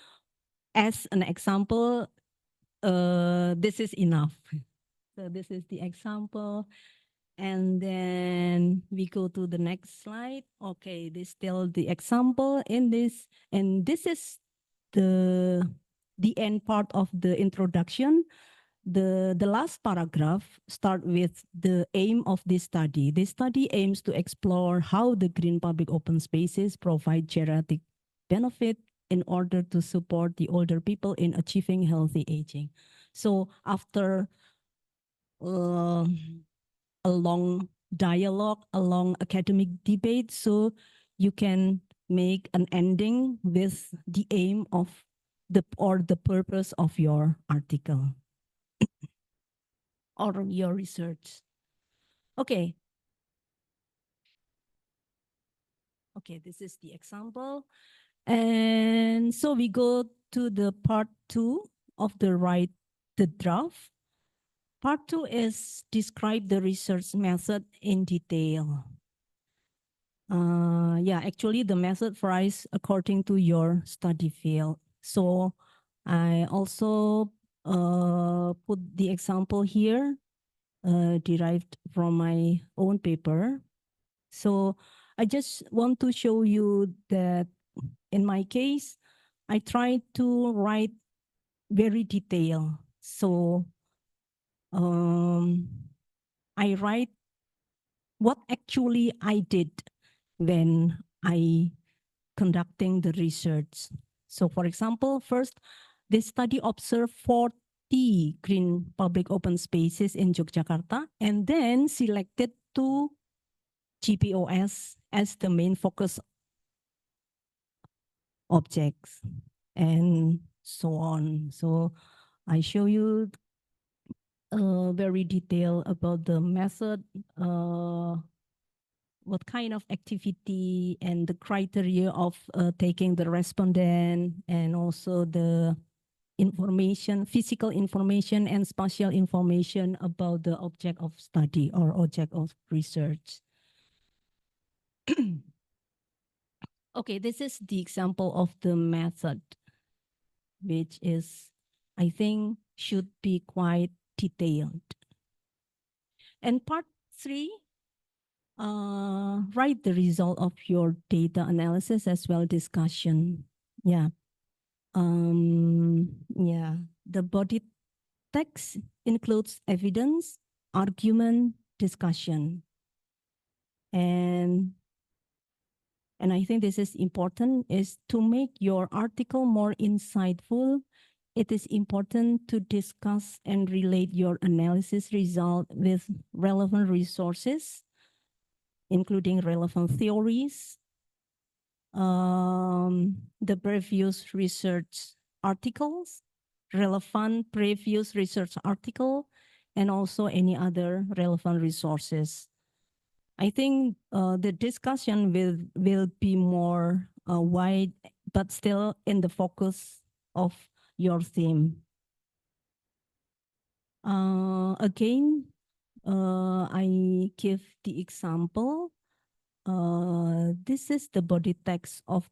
as an example, this is enough. So this is the example. And then we go to the next slide. Okay, this is still the example in this. And this is the end part of the introduction. The last paragraph start with the aim of this study. This study aims to explore how the green public open spaces provide geriatric benefit in order to support the older people in achieving healthy aging. So after a long dialogue, a long academic debate, so you can make an ending with the aim of the purpose of your article or your research. Okay. Okay, this is the example. And so we go to the part 2 of the draft. Part 2 is describe the research method in detail. Yeah, actually the method varies according to your study field. So I also put the example here derived from my own paper. So I just want to show you that in my case, I try to write very detailed. So I write what actually I did when I conducting the research. So for example, first, this study observed 40 green public open spaces in Yogyakarta and then selected 2 GPOS as the main focus objects. And so on. So I show you very detailed about the method, what kind of activity and the criteria of taking the respondent, and also the information, physical information and spatial information about the object of study or object of research. Okay, this is the example of the method, which is, I think, should be quite detailed. And part 3, write the result of your data analysis as well discussion. Yeah. Yeah. The body text includes evidence, argument, discussion. And I think this is important, is to make your article more insightful. It is important to discuss and relate your analysis result with relevant resources, including relevant theories, the previous research articles, relevant previous research article, and also any other relevant resources. I think the discussion will be more wide, but still in the focus of your theme. Again, I give the example. This is the body text of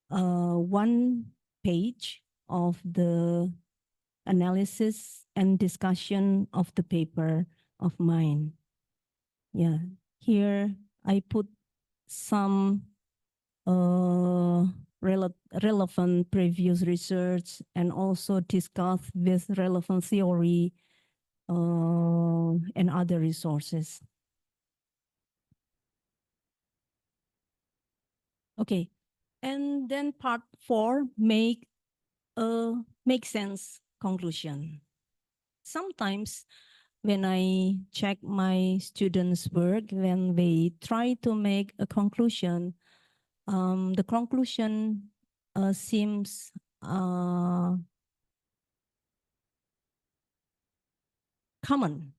one page of the analysis and discussion of the paper of mine. Yeah, here I put some relevant previous research and also discuss with relevant theory and other resources. Okay, and then part 4, make sense conclusion. Sometimes when I check my students' work, when they try to make a conclusion, the conclusion seems common,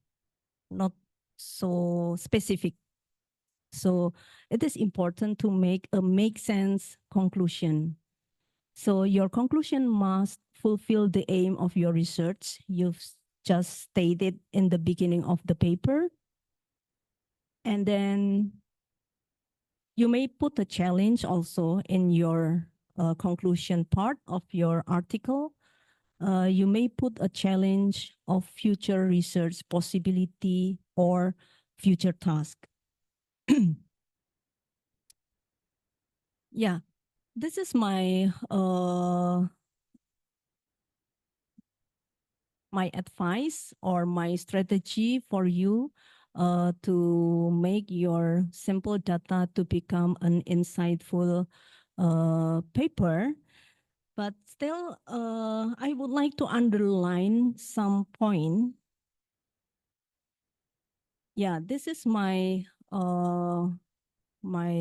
not so specific. So it is important to make a make sense conclusion. So your conclusion must fulfill the aim of your research. You've just stated in the beginning of the paper. And then you may put a challenge also in your conclusion part of your article. You may put a challenge of future research possibility or future task. Yeah, this is my my advice or my strategy for you to make your simple data to become an insightful paper. But still, I would like to underline some point. Yeah, this is my my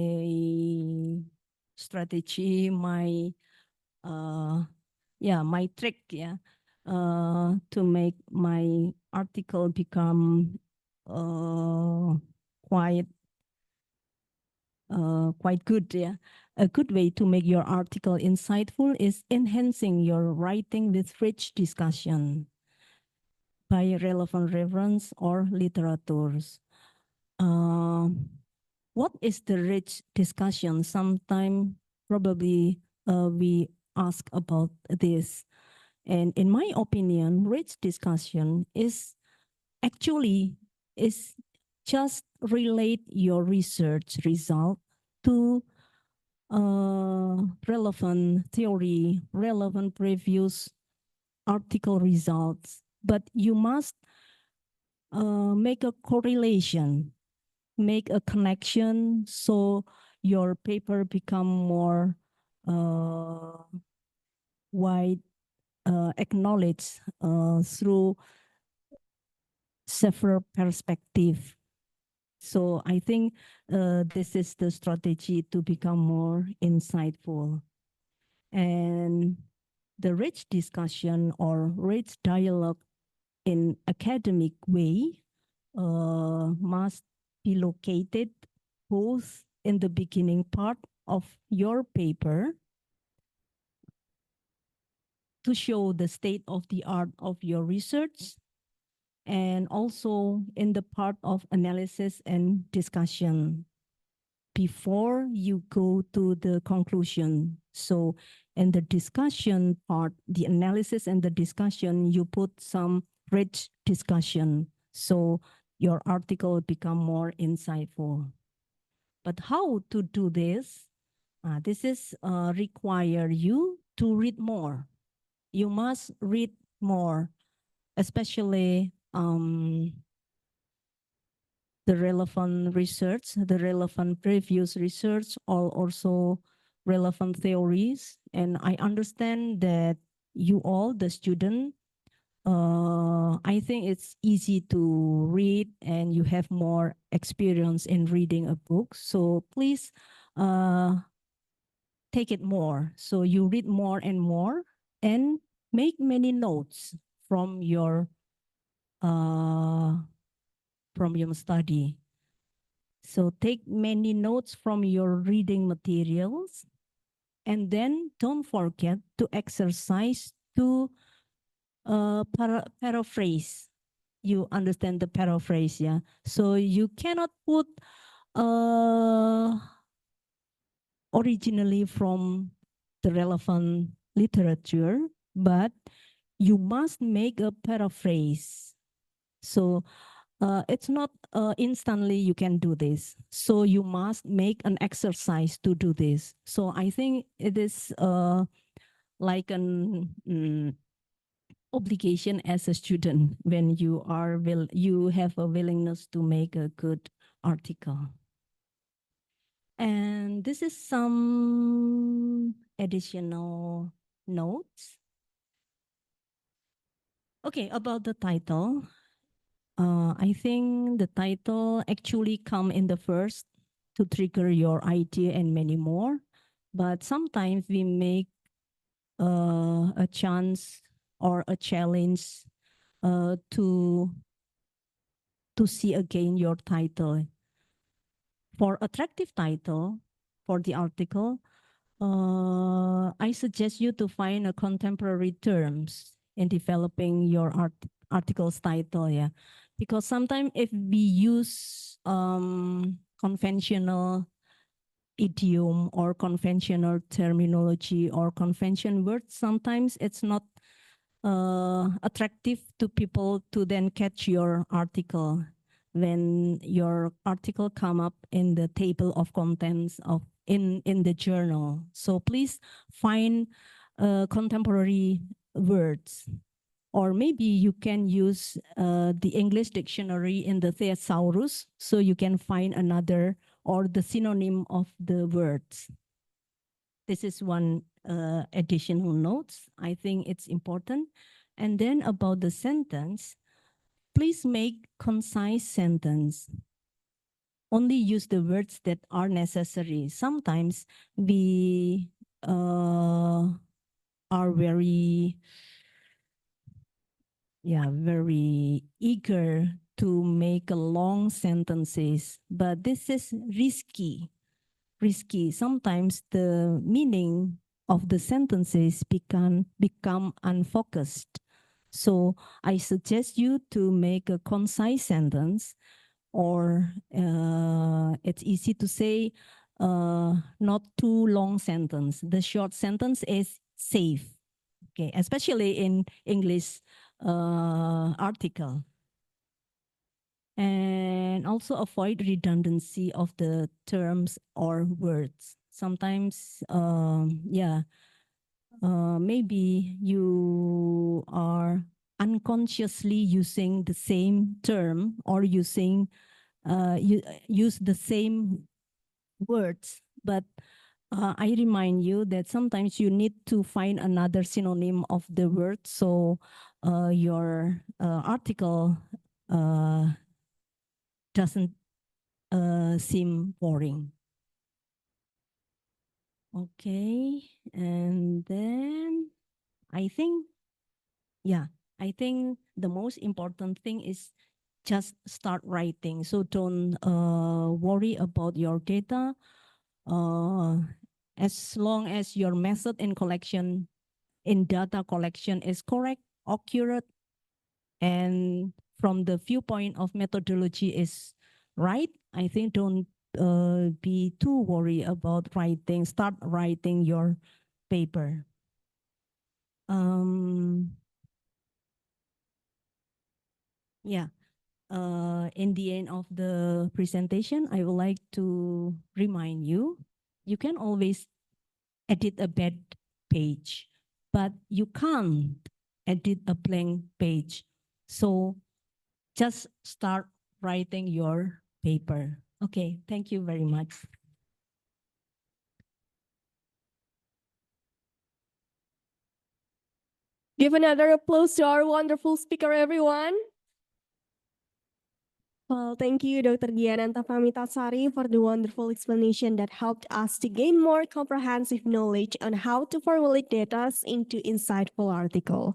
strategy, my my trick, to make my article become quite good. Yeah, a good way to make your article insightful is enhancing your writing with rich discussion by relevant reference or literatures. What is the rich discussion? Sometime probably we ask about this. And in my opinion, rich discussion is actually is just relate your research result to relevant theory, relevant previous article results, but you must make a correlation, make a connection, so your paper become more wide acknowledged through several perspectives. So I think this is the strategy to become more insightful. And the rich discussion or rich dialogue in academic way must be located both in the beginning part of your paper to show the state of the art of your research, and also in the part of analysis and discussion before you go to the conclusion. So in the discussion part, the analysis and the discussion, you put some rich discussion. So your article become more insightful. But how to do this? This is require you to read more. You must read more, especially the relevant research, the relevant previous research, or also relevant theories. And I understand that you all, the student, I think it's easy to read and you have more experience in reading a book. So please take it more. So you read more and make many notes from your study. So take many notes from your reading materials, and then don't forget to exercise to paraphrase. You understand the paraphrase, yeah? So you cannot put originally from the relevant literature, but you must make a paraphrase. So it's not instantly you can do this. So you must make an exercise to do this. So I think it is like an obligation as a student when you have a willingness to make a good article. And this is some additional notes. Okay, about the title. I think the title actually come in the first to trigger your idea and many more. But sometimes we make a chance or a challenge to see again your title. For attractive title for the article, I suggest you to find a contemporary terms in developing your article's title, yeah. Because sometimes if we use conventional idiom or conventional terminology or convention words, sometimes it's not attractive to people to then catch your article when your article come up in the table of contents of in the journal. So please find contemporary words, or maybe you can use the English dictionary in the thesaurus, so you can find another or the synonym of the words. This is one additional notes. I think it's important. And then about the sentence, please make concise sentence. Only use the words that are necessary. Sometimes we are very eager to make a long sentences, but this is risky. Sometimes the meaning of the sentences become unfocused. So I suggest you to make a concise sentence, or it's easy to say not too long sentence. The short sentence is safe. Okay, especially in English article. And also avoid redundancy of the terms or words. Sometimes, maybe you are unconsciously using the same term or using you use the same words, but I remind you that sometimes you need to find another synonym of the word, so your article doesn't seem boring. Okay, and then I think, I think the most important thing is just start writing. So don't worry about your data. As long as your method in data collection is correct, accurate, and from the viewpoint of methodology is right, I think don't be too worried about writing. Start writing your paper. Yeah. In the end of the presentation, I would like to remind you, you can always edit a bad page, but you can't edit a blank page. So just start writing your paper. Okay, thank you very much. Give another applause to our wonderful speaker, everyone. Well, thank you, Dr. Diananta Pramitasari, for the wonderful explanation that helped us to gain more comprehensive knowledge on how to formulate data into insightful article.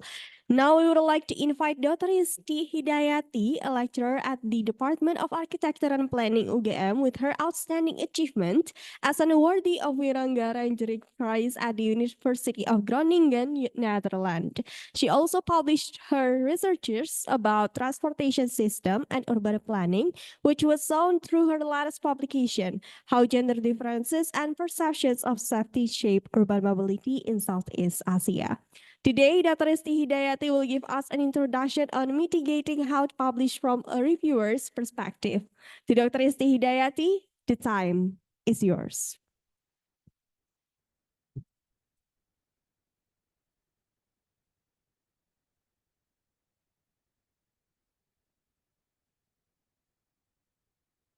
Now we would like to invite Dr. Isti Hidayati, a lecturer at the Department of Architecture and Planning UGM, with her outstanding achievement as an awardee of Wiranga Rangerik Prize at the University of Groningen, Netherlands. She also published her researches about transportation system and urban planning, which was shown through her latest publication, How Gender Differences and Perceptions of Safety Shape Urban Mobility in Southeast Asia. Today, Dr. Isti Hidayati will give us an introduction on mitigating how to publish from a reviewer's perspective. To Dr. Isti Hidayati, the time is yours.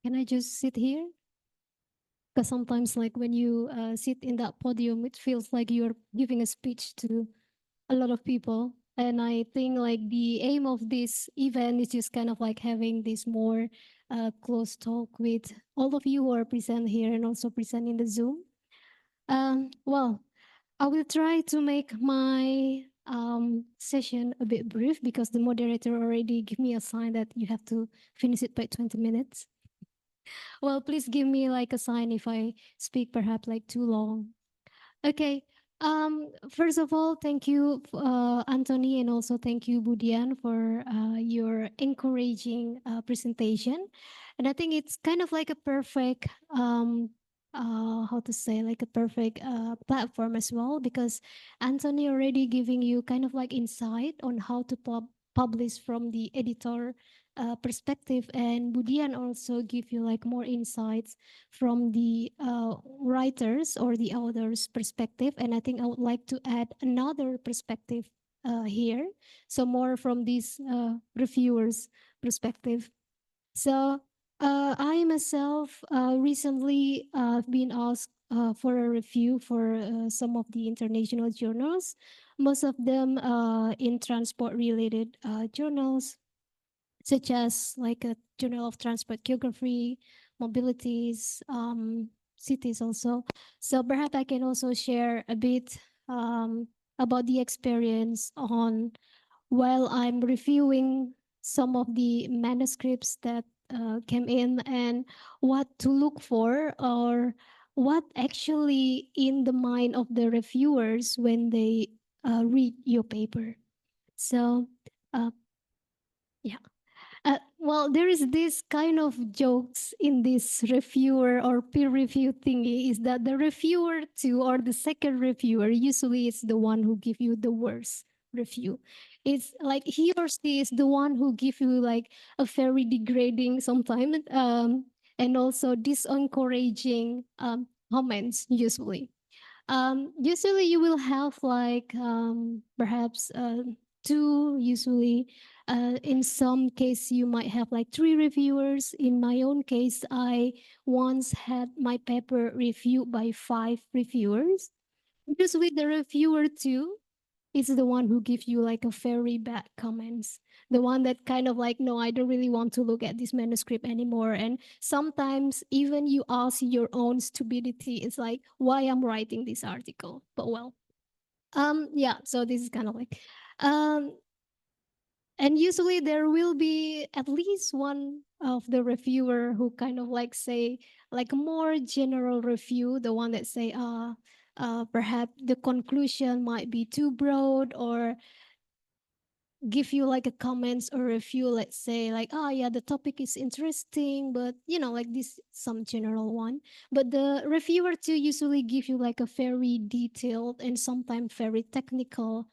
Can I just sit here? Because sometimes, like when you sit in that podium, it feels like you're giving a speech to a lot of people. And I think like the aim of this event is just kind of like having this more close talk with all of you who are present here and also present in the Zoom. Well, I will try to make my session a bit brief because the moderator already gave me a sign that you have to finish it by 20 minutes. Well, please give me like a sign if I speak perhaps like too long. Okay. First of all, thank you, Anthony, and also thank you, Budian, for your encouraging presentation. And I think it's kind of like a perfect, how to say, like a perfect platform as well, because Anthony already giving you kind of like insight on how to publish from the editor perspective, and Budian also give you like more insights from the writers or the author's perspective. And I think I would like to add another perspective here, so more from this reviewer's perspective. So I myself recently been asked for a review for some of the international journals, most of them in transport related journals, such as like a Journal of Transport Geography, Mobilities, cities also. So perhaps I can also share a bit about the experience on while I'm reviewing some of the manuscripts that came in, and what to look for, or what actually in the mind of the reviewers when they read your paper. So yeah. Well, there is this kind of jokes in this reviewer or peer review thingy, is that the reviewer two or the second reviewer usually is the one who give you the worst review. It's like he or she is the one who give you like a very degrading sometimes, and also disencouraging comments usually. Usually you will have like perhaps two, usually in some case you might have like three reviewers. In my own case, I once had my paper reviewed by 5 reviewers. Usually the reviewer two is the one who gives you like a very bad comments, the one that kind of like, no, I don't really want to look at this manuscript anymore. And sometimes even you ask your own stupidity, it's like, why I'm writing this article. But well, Yeah, so this is kind of like, um, and usually there will be at least one of the reviewer who kind of like say like a more general review, the one that say, perhaps the conclusion might be too broad, or give you like a comments or review, let's say like, oh yeah, the topic is interesting, but you know, like this some general one. But the reviewer too usually give you like a very detailed and sometimes very technical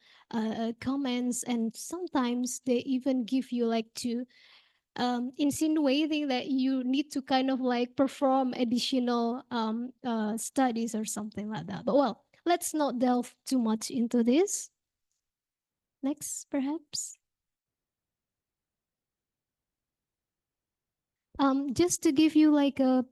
comments, and sometimes they even give you like to insinuating that you need to kind of like perform additional studies or something like that. But well, let's not delve too much into this. Next, perhaps. Just to give you like a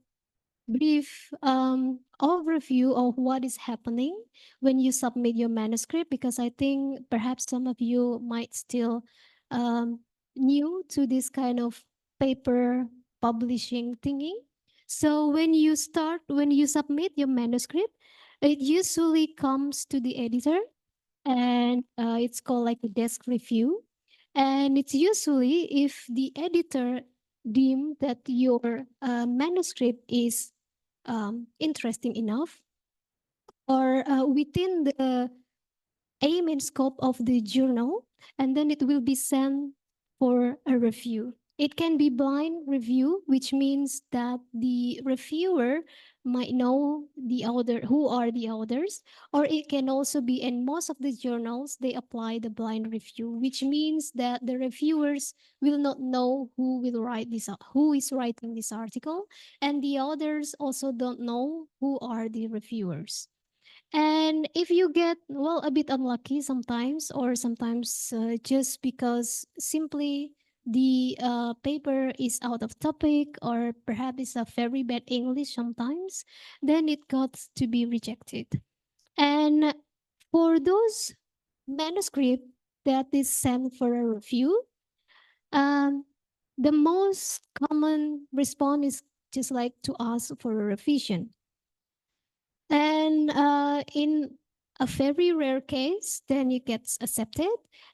brief overview of what is happening when you submit your manuscript, because I think perhaps some of you might still um, new to this kind of paper publishing thingy. So when you submit your manuscript, it usually comes to the editor, and it's called like a desk review. And it's usually if the editor deem that your manuscript is interesting enough, or within the aim and scope of the journal, and then it will be sent for a review. It can be blind review, which means that the reviewer might know the author, who are the authors, or it can also be, in most of the journals, they apply the blind review, which means that the reviewers will not know who will write this, who is writing this article, and the authors also don't know who are the reviewers. And if you get, well, a bit unlucky sometimes, or sometimes just because simply the paper is out of topic, or perhaps it's a very bad English sometimes, then it got to be rejected. And for those manuscript that is sent for a review, um, the most common response is just like to ask for a revision. And in a very rare case, then it gets accepted.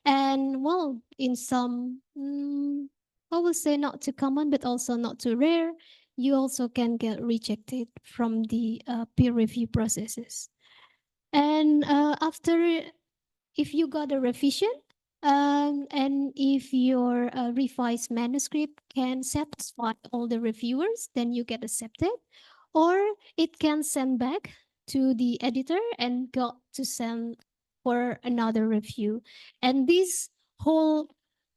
And well, in some, I would say not too common, but also not too rare, you also can get rejected from the peer review processes. And after, if you got a revision, and if your revised manuscript can satisfy all the reviewers, then you get accepted, or it can send back to the editor and got to send for another review. And this whole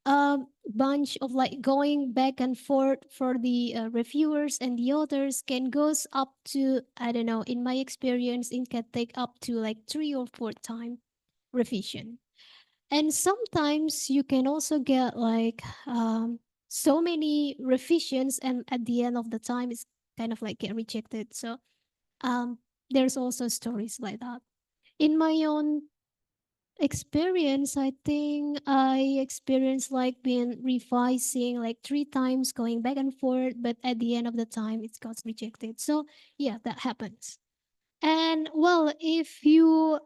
bunch of like going back and forth for the reviewers and the authors can goes up to, I don't know, in my experience, it can take up to like 3 or 4 times revision. And sometimes you can also get like so many revisions, and at the end of the time it's kind of like get rejected. So there's also stories like that. In my own experience, I think I experienced like being revising like 3 times, going back and forth, but at the end of the time it got rejected. So yeah, that happens. And well, if you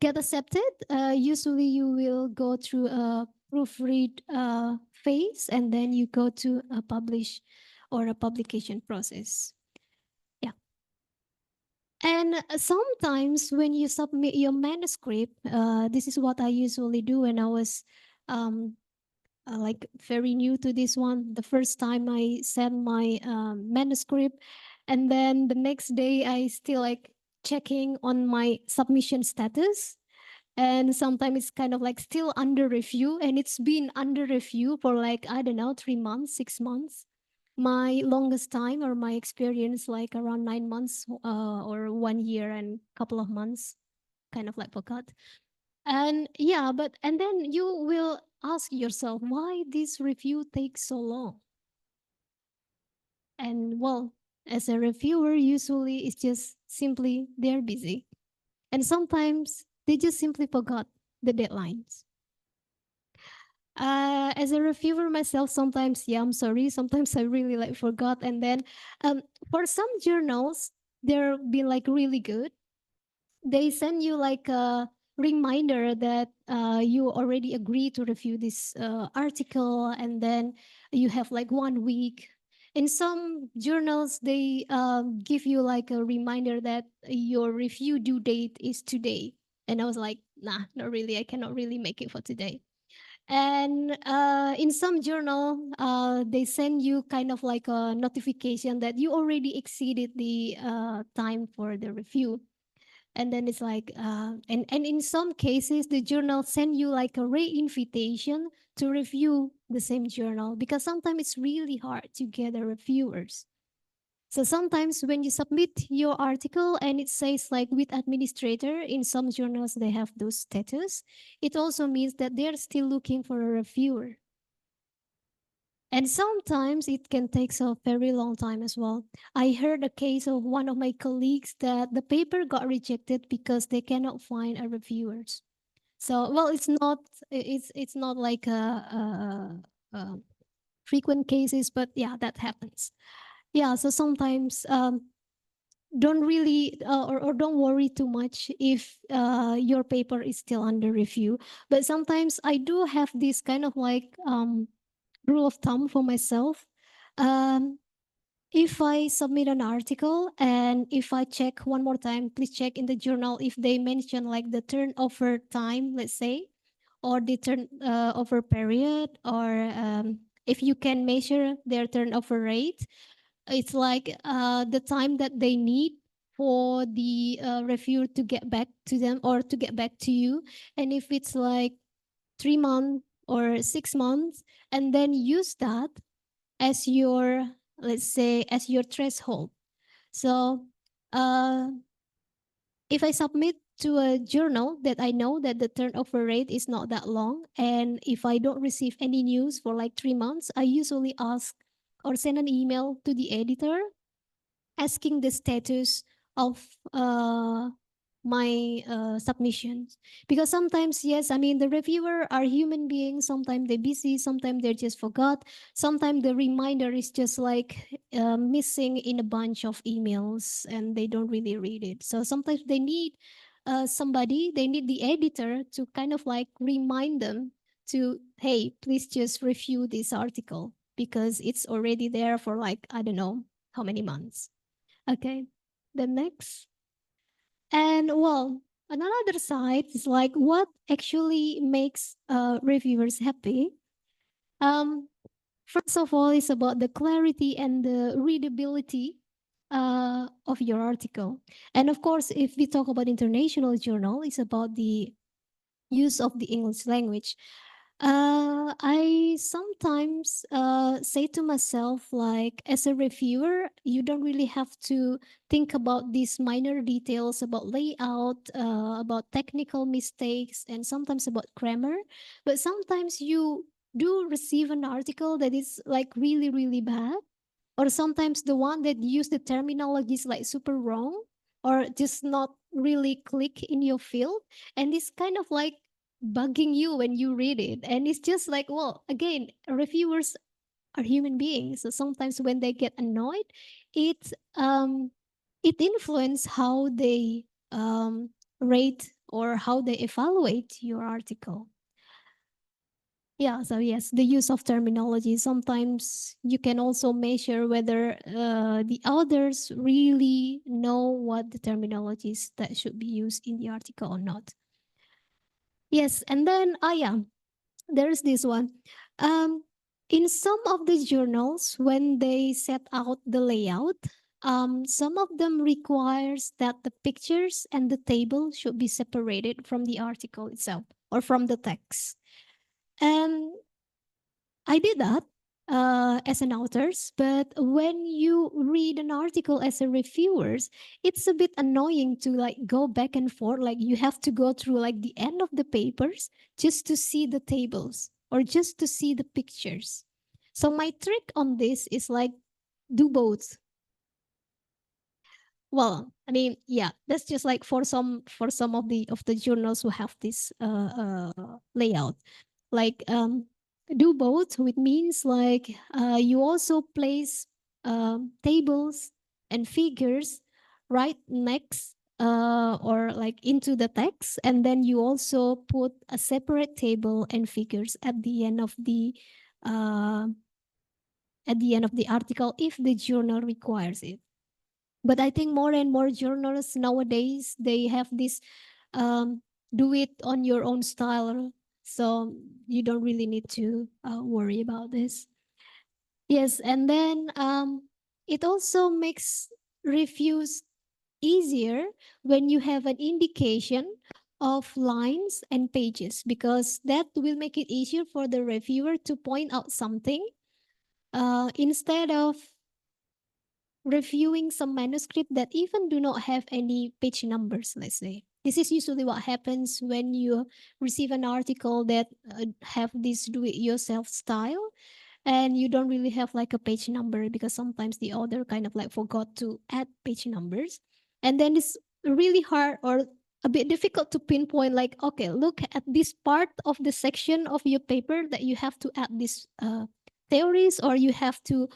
get accepted, usually you will go through a proofread phase, and then you go to a publish or a publication process. Yeah. And sometimes when you submit your manuscript, this is what I usually do when I was like very new to this one. The first time I sent my manuscript, and then the next day I still like checking on my submission status, and sometimes it's kind of like still under review, and it's been under review for like, I don't know, 3 months, 6 months. My longest time or my experience like around 9 months, or 1 year and couple of months, kind of like forgot. And yeah, but and then you will ask yourself why this review takes so long. And well, as a reviewer, usually it's just simply they're busy, and sometimes they just simply forgot the deadlines. As a reviewer myself, sometimes, yeah, I'm sorry, sometimes I really like forgot. And then for some journals, they're been like really good. they send you like a reminder that you already agreed to review this article, and then you have like 1 week. In some journals, they give you like a reminder that your review due date is today. And I was like, nah, not really. I cannot really make it for today. And in some journal, they send you kind of like a notification that you already exceeded the time for the review. And then it's like and in some cases the journal send you like a re-invitation to review the same journal, because sometimes it's really hard to get the reviewers. So sometimes when you submit your article and it says like with administrator, in some journals they have those status, it also means that they're still looking for a reviewer. And sometimes it can take a very long time as well. I heard a case of one of my colleagues that the paper got rejected because they cannot find a reviewers. So well, it's not like a frequent cases, but yeah, that happens. Yeah, so sometimes don't really or don't worry too much if your paper is still under review. But sometimes I do have this kind of like rule of thumb for myself. Um, if I submit an article and if I check one more time, please check in the journal if they mention like the turnover time, let's say, or the turnover period, or if you can measure their turnover rate. It's like the time that they need for the reviewer to get back to them or to get back to you. And if it's like 3 months or 6 months, and then use that as your, let's say, as your threshold. So uh, if I submit to a journal that I know that the turnover rate is not that long, and if I don't receive any news for like 3 months, I usually ask or send an email to the editor asking the status of my submissions. Because sometimes, yes, I mean, the reviewer are human beings. Sometimes they're busy, sometimes they're just forgot, sometimes the reminder is just like missing in a bunch of emails and they don't really read it. So sometimes they need somebody, they need the editor to kind of like remind them to, hey, please just review this article because it's already there for like, I don't know how many months. Okay, the next. And well, another side is like what actually makes reviewers happy. Um, First of all, it's about the clarity and the readability of your article. And of course, if we talk about international journal, it's about the use of the English language. I sometimes say to myself, like, as a reviewer, you don't really have to think about these minor details about layout, about technical mistakes, and sometimes about grammar. But sometimes you do receive an article that is like really, really bad, or sometimes the one that use the terminology is like super wrong or just not really click in your field, and it's kind of like bugging you when you read it. And it's just like, well, again, reviewers are human beings, so sometimes when they get annoyed, it it influence how they rate or how they evaluate your article. Yeah, so yes, the use of terminology. Sometimes you can also measure whether the others really know what the terminologies that should be used in the article or not. Yes, and then, yeah, there's this one. Um, in some of the journals, when they set out the layout, some of them requires that the pictures and the table should be separated from the article itself or from the text. And I did that as an authors, but when you read an article as a reviewers, it's a bit annoying to like go back and forth. Like you have to go through like the end of the papers just to see the tables or just to see the pictures. So my trick on this is like do both. Well, I mean, yeah, that's just like for some of the journals who have this layout. Like do both, which means like you also place tables and figures right next or like into the text, and then you also put a separate table and figures at the end of the uh, article if the journal requires it. But I think more and more journals nowadays, they have this do it on your own style, so you don't really need to worry about this. Yes, and then it also makes reviews easier when you have an indication of lines and pages, because that will make it easier for the reviewer to point out something instead of reviewing some manuscript that even do not have any page numbers, let's say. This is usually what happens when you receive an article that have this do-it-yourself style, and you don't really have like a page number because sometimes the author kind of like forgot to add page numbers. And then it's really hard or a bit difficult to pinpoint, like, okay, look at this part of the section of your paper that you have to add this theories, or you have to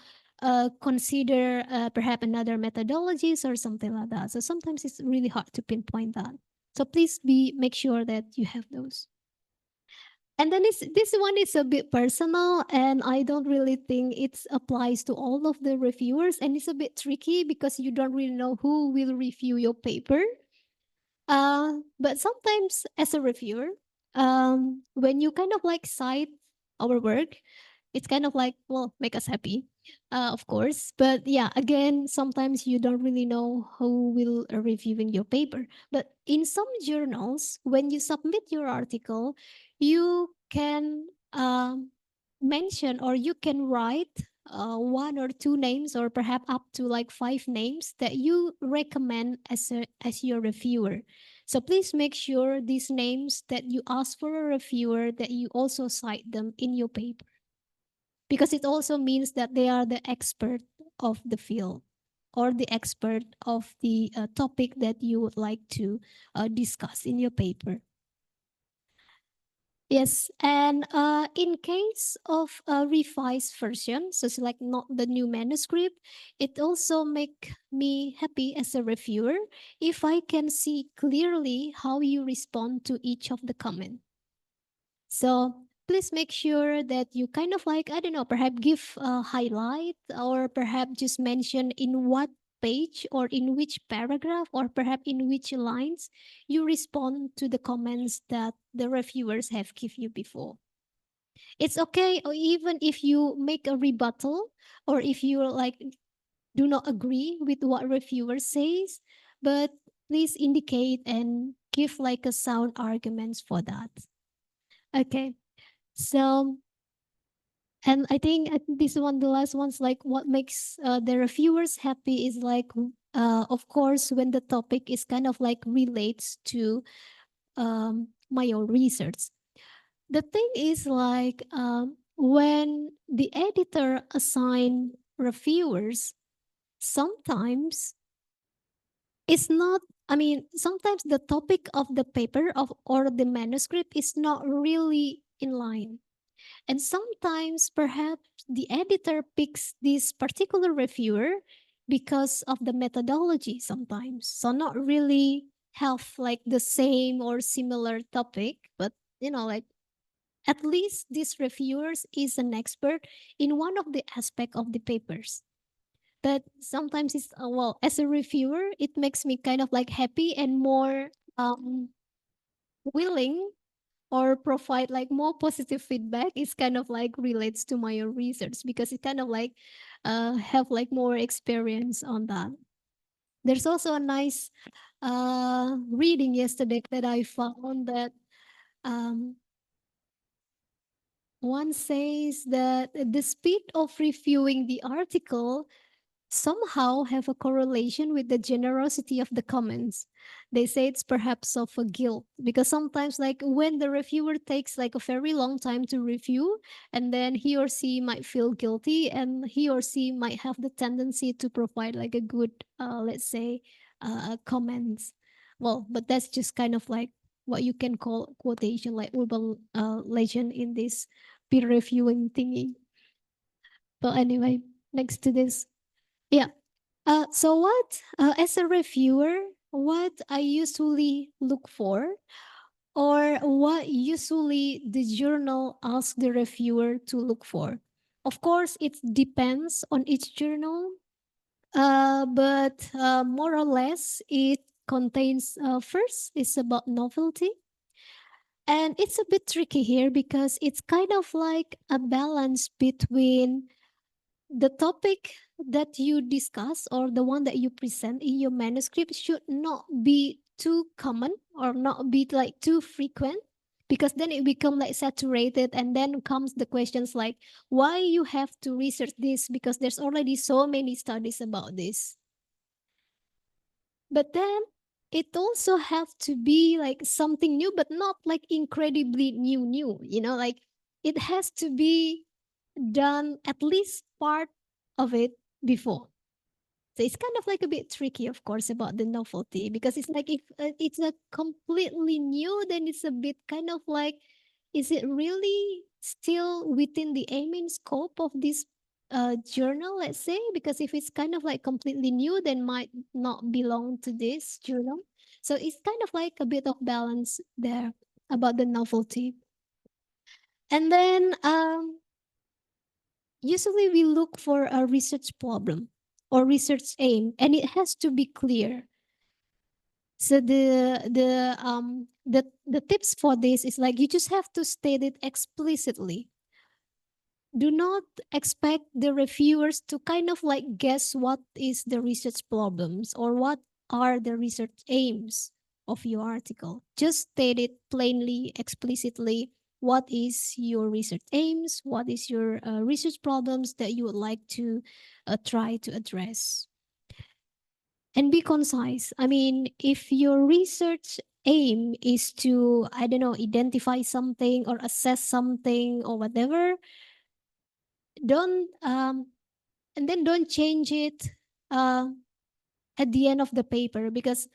consider perhaps another methodologies or something like that. So sometimes it's really hard to pinpoint that. So please make sure that you have those. And then this one is a bit personal, and I don't really think it applies to all of the reviewers, and it's a bit tricky because you don't really know who will review your paper. But sometimes as a reviewer, when you kind of like cite our work, it's kind of like, well, make us happy, of course. But yeah, again, sometimes you don't really know who will reviewing your paper. But in some journals, when you submit your article, you can mention, or you can write one or two names, or perhaps up to like 5 names that you recommend as your reviewer. So please make sure these names that you ask for a reviewer, that you also cite them in your paper, because it also means that they are the expert of the field or the expert of the topic that you would like to discuss in your paper. Yes, and in case of a revised version, so it's like not the new manuscript, it also make me happy as a reviewer if I can see clearly how you respond to each of the comment. So please make sure that you kind of like, I don't know, perhaps give a highlight, or perhaps just mention in what page or in which paragraph or perhaps in which lines you respond to the comments that the reviewers have give you before. It's okay, or even if you make a rebuttal, or if you like do not agree with what reviewer says, but please indicate and give like a sound arguments for that. Okay. So, and I think this one, the last one's like what makes the reviewers happy is like, of course, when the topic is kind of like relates to my own research. The thing is like when the editor assign reviewers, sometimes it's not, I mean, sometimes the topic of the paper of or the manuscript is not really in line. And sometimes perhaps the editor picks this particular reviewer because of the methodology sometimes. So not really have like the same or similar topic, but like at least this reviewers is an expert in one of the aspect of the papers. But sometimes it's well, as a reviewer, it makes me kind of like happy and more willing or provide like more positive feedback. It's kind of like relates to my own research because it kind of like have like more experience on that. There's also a nice reading yesterday that I found that um, one says that the speed of reviewing the article somehow have a correlation with the generosity of the comments. They say it's perhaps of a guilt because sometimes like when the reviewer takes like a very long time to review, and then he or she might feel guilty, and he or she might have the tendency to provide like a good let's say comments. Well, but that's just kind of like what you can call quotation, like urban legend in this peer reviewing thingy. But anyway, next to this, yeah. So what, as a reviewer, what I usually look for, or what usually the journal asks the reviewer to look for. Of course, it depends on each journal, but more or less it contains, first, it's about novelty. And it's a bit tricky here because it's kind of like a balance between the topic that you discuss or the one that you present in your manuscript should not be too common or not be like too frequent, because then it become like saturated, and then comes the questions like why you have to research this because there's already so many studies about this. But then it also have to be like something new, but not like incredibly new, like it has to be done at least part of it before. So it's kind of like a bit tricky, of course, about the novelty, because it's like if it's a completely new, then it's a bit kind of like, is it really still within the aim and scope of this journal, let's say? Because if it's kind of like completely new, then might not belong to this journal. So it's kind of like a bit of balance there about the novelty. And then usually we look for a research problem or research aim, and it has to be clear. So the tips for this is like you just have to state it explicitly. Do not expect the reviewers to kind of like guess what is the research problems or what are the research aims of your article. Just state it plainly, explicitly. What is your research aims? What is your research problems that you would like to try to address? And be concise. I mean, if your research aim is to, I don't know, identify something or assess something or whatever, don't and then don't change it uh, at the end of the paper, because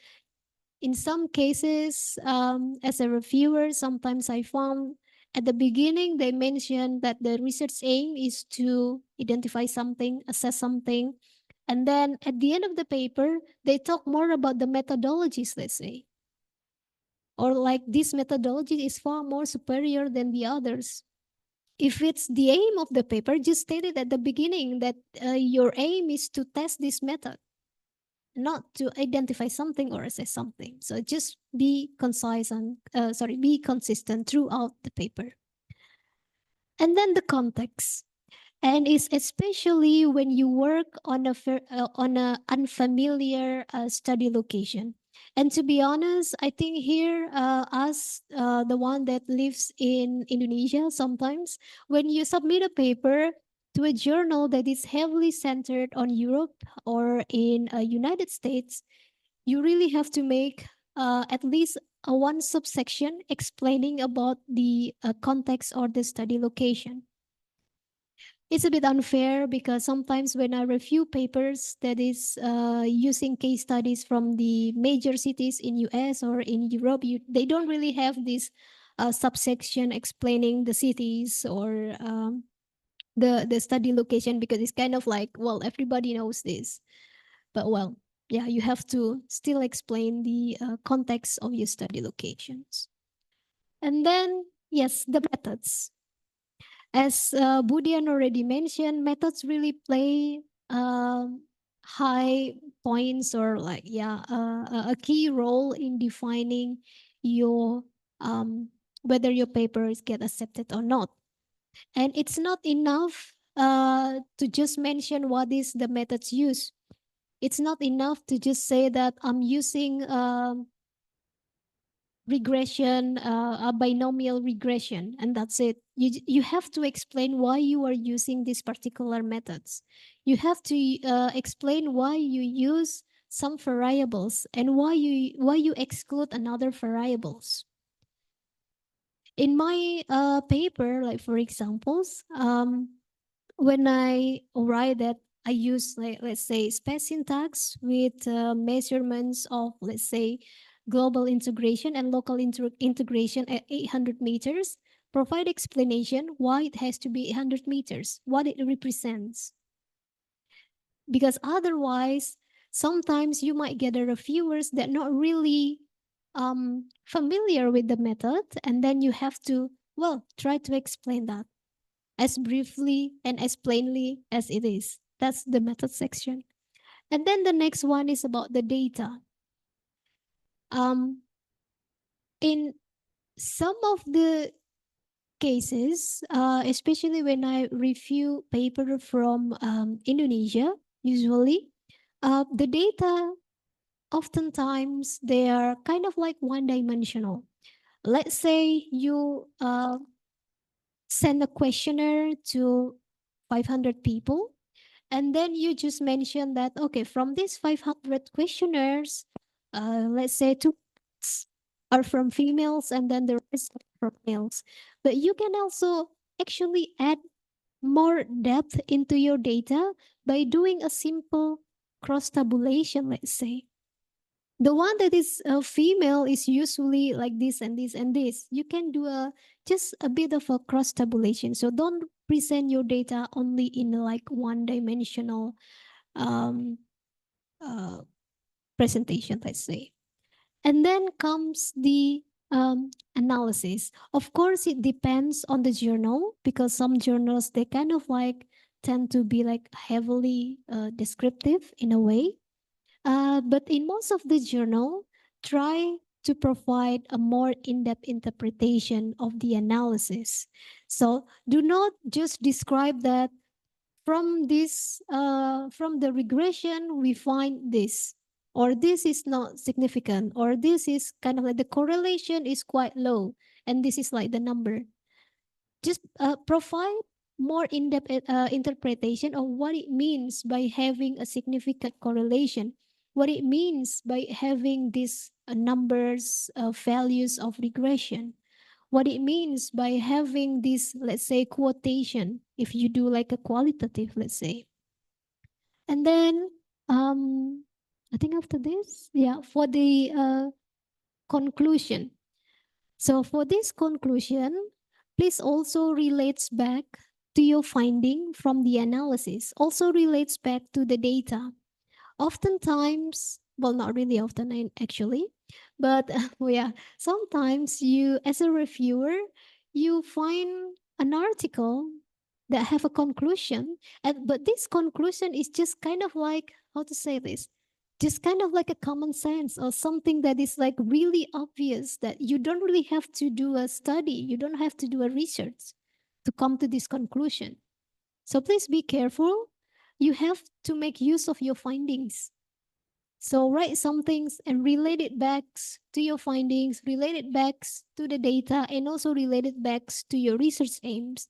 in some cases, as a reviewer, sometimes I found at the beginning they mentioned that the research aim is to identify something, assess something, and then at the end of the paper they talk more about the methodologies, let's say, or like this methodology is far more superior than the others. If it's the aim of the paper, just state it at the beginning that your aim is to test this method, not to identify something or assess something. So just be concise and be consistent throughout the paper. And then the context. And it's especially when you work on a unfamiliar study location. And to be honest, I think here, as the one that lives in Indonesia, sometimes when you submit a paper to a journal that is heavily centered on Europe or in United States, you really have to make at least a one subsection explaining about the context or the study location. It's a bit unfair because sometimes when I review papers that is using case studies from the major cities in US or in Europe, they don't really have this subsection explaining the cities or the study location, because it's kind of like, well, everybody knows this. But well, yeah, you have to still explain the context of your study locations. And then, yes, the methods. As Budian already mentioned, methods really play high points, or like, yeah, a key role in defining your whether your papers get accepted or not. And it's not enough to just mention what is the methods used. It's not enough to just say that I'm using regression, a binomial regression, and that's it. You have to explain why you are using these particular methods. You have to explain why you use some variables and why you exclude another variables. In my paper, like for examples, when I write that I use, like, let's say, space syntax with measurements of, let's say, global integration and local integration at 800 meters, provide explanation why it has to be 800 meters, what it represents. Because otherwise, sometimes you might get a reviewers that not really familiar with the method, and then you have to, well, try to explain that as briefly and as plainly as it is. That's the method section. And then the next one is about the data. In some of the cases, especially when I review paper from Indonesia, usually the data oftentimes they are kind of like one-dimensional. Let's say you send a questionnaire to 500 people, and then you just mention that, okay, from these 500 questionnaires, let's say two are from females and then the rest are from males. But you can also actually add more depth into your data by doing a simple cross tabulation, let's say. The one that is female is usually like this and this and this. You can do just a bit of a cross tabulation. So don't present your data only in like one dimensional um, uh, presentation, let's say. And then comes the analysis. Of course, it depends on the journal, because some journals, they kind of like tend to be like heavily descriptive in a way. But in most of the journal, try to provide a more in-depth interpretation of the analysis. So do not just describe that from this, from the regression, we find this, or this is not significant, or this is kind of like the correlation is quite low, and this is like the number. Just provide more in-depth interpretation of what it means by having a significant correlation, what it means by having these numbers, values of regression, what it means by having this, let's say, quotation, if you do like a qualitative, let's say. And then I think after this, yeah, for the conclusion. So for this conclusion, please also relates back to your finding from the analysis, also relates back to the data. Oftentimes, well, not really often actually, but yeah, sometimes you, as a reviewer, you find an article that have a conclusion, and but this conclusion is just kind of like, how to say this, just kind of like a common sense or something that is like really obvious, that you don't really have to do a study, you don't have to do a research to come to this conclusion. So please be careful. You have to make use of your findings. So write some things and relate it back to your findings, relate it back to the data, and also relate it back to your research aims.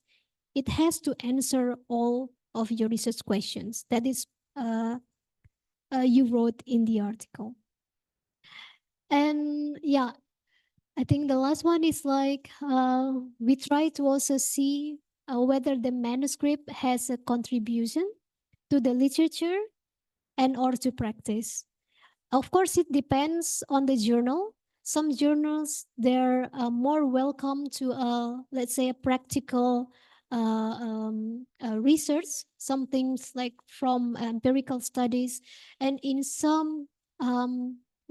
It has to answer all of your research questions that is you wrote in the article. And yeah, I think the last one is like we try to also see whether the manuscript has a contribution to the literature and or to practice. Of course, it depends on the journal. Some journals, they're more welcome to, let's say, a practical research, some things like from empirical studies. And in some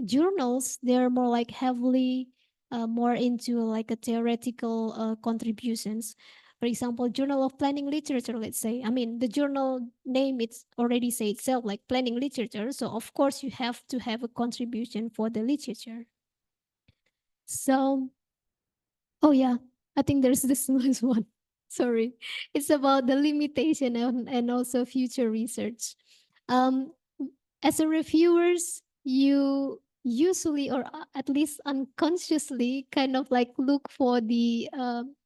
journals, they're more like heavily more into like a theoretical contributions. For example, Journal of Planning Literature, let's say. I mean, the journal name, it's already say itself, like planning literature. So of course you have to have a contribution for the literature. So, oh yeah, I think there's this last one. Sorry. It's about the limitation and also future research. Um, as a reviewers, you usually, or at least unconsciously, kind of like look for the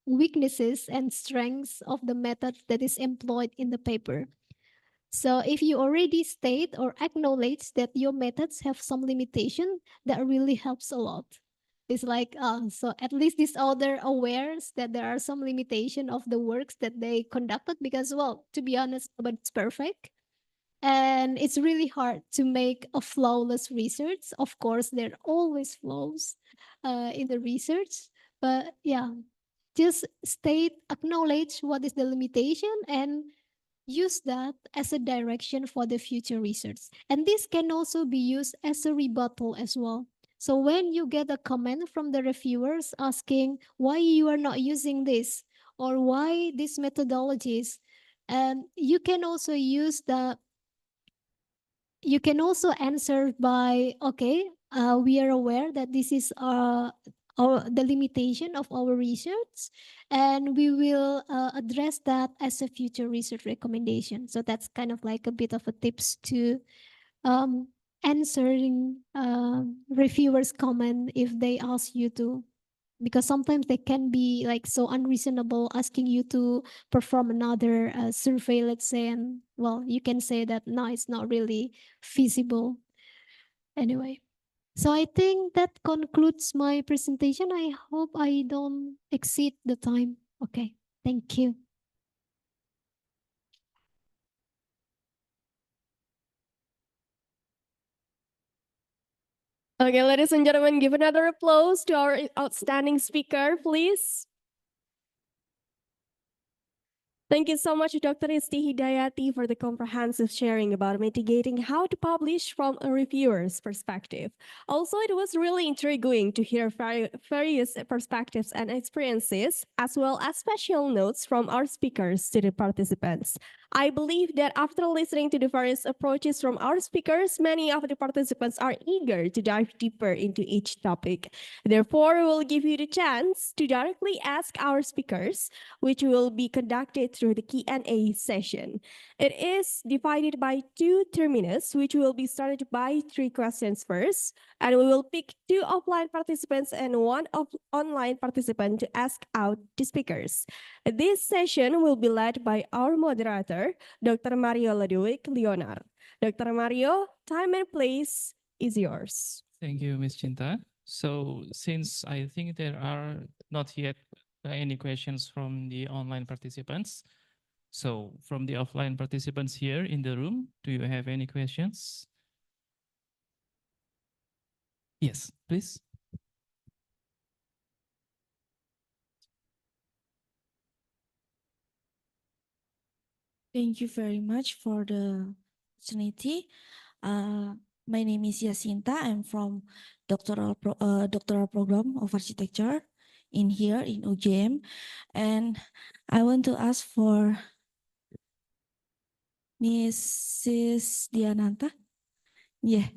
weaknesses and strengths of the method that is employed in the paper. So if you already state or acknowledge that your methods have some limitation, that really helps a lot. It's like, so at least this author aware that there are some limitation of the works that they conducted, because, well, to be honest, nobody's perfect. And it's really hard to make a flawless research. Of course, there are always flaws in the research, but yeah, just state, acknowledge what is the limitation, and use that as a direction for the future research. And this can also be used as a rebuttal as well. So when you get a comment from the reviewers asking why you are not using this or why these methodologies, you can also use the you can also answer by, okay, we are aware that this is the limitation of our research, and we will address that as a future research recommendation. So that's kind of like a bit of a tips to um, answering reviewers comment if they ask you to, because sometimes they can be like so unreasonable asking you to perform another survey, let's say, and well, you can say that no, it's not really feasible anyway. So I think that concludes my presentation. I hope I don't exceed the time. Okay, thank you. Okay, ladies and gentlemen, give another applause to our outstanding speaker, please. Thank you so much, Dr. Isti Hidayati, for the comprehensive sharing about mitigating how to publish from a reviewer's perspective. Also, it was really intriguing to hear various perspectives and experiences, as well as special notes from our speakers to the participants. I believe that after listening to the various approaches from our speakers, many of the participants are eager to dive deeper into each topic. Therefore, we'll give you the chance to directly ask our speakers, which will be conducted through the Q&A session. It is divided by two terminus, which will be started by 3 questions first, and we will pick 2 offline participants and 1 online participant to ask out the speakers. This session will be led by our moderator, Dr. Mario Ludwig Leonard. Dr. Mario, time and place is yours. Thank you, Ms. Chinta. So since I think there are not yet any questions from the online participants, so from the offline participants here in the room, do you have any questions? Yes, please. Thank you very much for the opportunity. My name is Yasinta. I'm from doctoral program of architecture in here in UGM, and I want to ask for Mrs. Diananta, yeah,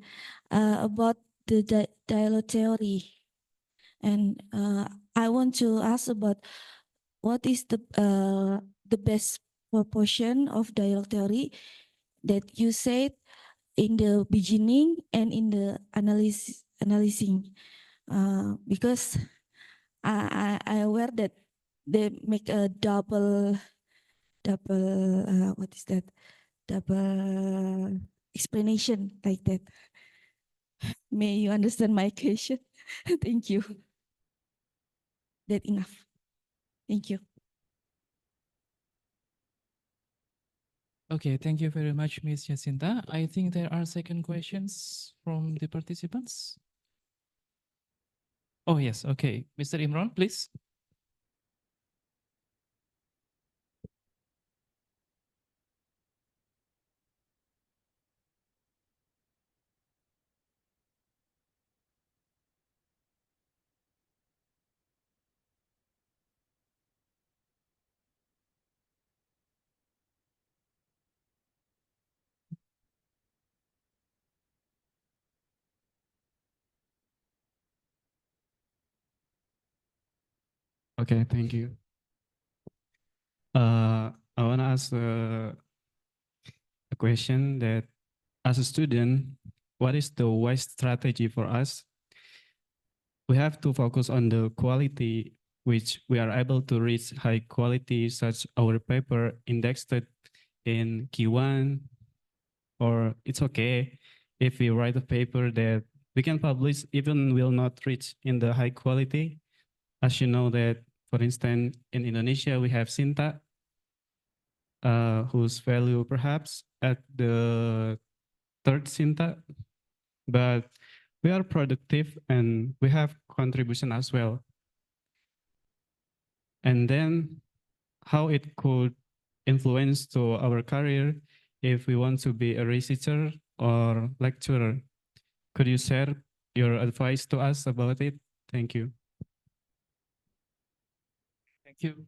about the dialogue theory, and I want to ask about what is the best proportion of dialogue theory that you said in the beginning and in the analyzing, because I aware that they make a double what is that, double explanation like that. May you understand my question? Thank you. That enough. Thank you. Okay, thank you very much, Ms. Yasinta. I think there are second questions from the participants. Oh, yes, okay. Mr. Imran, please. Okay, thank you. I want to ask a question that, as a student, what is the wise strategy for us? We have to focus on the quality, which we are able to reach high quality, such our paper indexed in Q1, or it's okay if we write a paper that we can publish even will not reach in the high quality. As you know that, for instance, in Indonesia, we have Sinta, whose value perhaps at the third Sinta, but we are productive and we have contribution as well. And then how it could influence to our career if we want to be a researcher or lecturer. Could you share your advice to us about it? Thank you. Thank you.